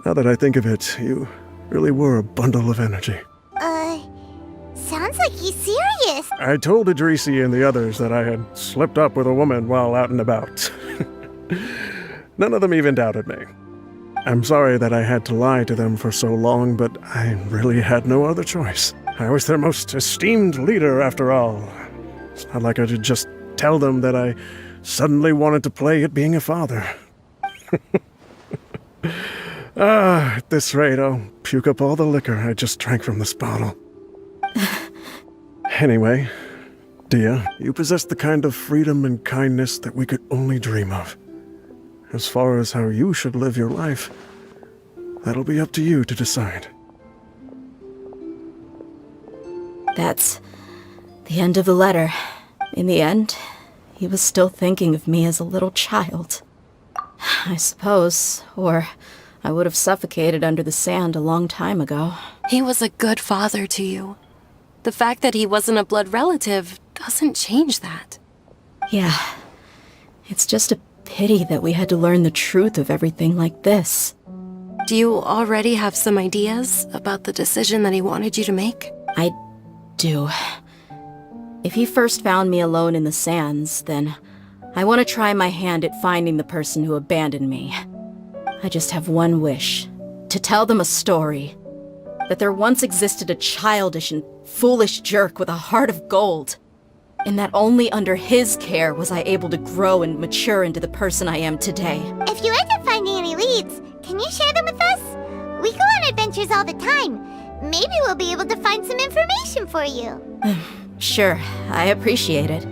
Now that I think of it, you really were a bundle of energy. Sounds like he's serious. I told Idrisi and the others that I had slipped up with a woman while out and about. None of them even doubted me. I'm sorry that I had to lie to them for so long, but I really had no other choice. I was their most esteemed leader, after all. It's not like I could just tell them that I suddenly wanted to play at being a father. At this rate, I'll puke up all the liquor I just drank from this bottle. Anyway, Dia, you possess the kind of freedom and kindness that we could only dream of. As far as how you should live your life, that'll be up to you to decide. That's the end of the letter. In the end, he was still thinking of me as a little child. I suppose, or I would have suffocated under the sand a long time ago. He was a good father to you. The fact that he wasn't a blood relative doesn't change that. Yeah, it's just a pity that we had to learn the truth of everything like this. Do you already have some ideas about the decision that he wanted you to make? I do. If he first found me alone in the sands, then I want to try my hand at finding the person who abandoned me. I just have one wish. To tell them a story. That there once existed a childish and foolish jerk with a heart of gold. And that only under his care was I able to grow and mature into the person I am today. If you end up finding any leads, can you share them with us? We go on adventures all the time. Maybe we'll be able to find some information for you. Sure, I appreciate it.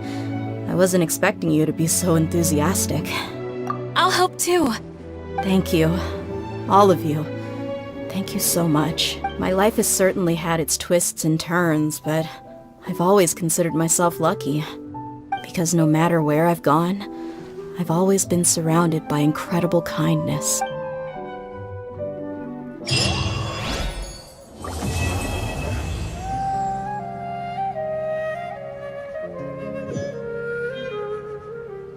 I wasn't expecting you to be so enthusiastic. I'll help too. Thank you. All of you. Thank you so much. My life has certainly had its twists and turns, but I've always considered myself lucky. Because no matter where I've gone, I've always been surrounded by incredible kindness.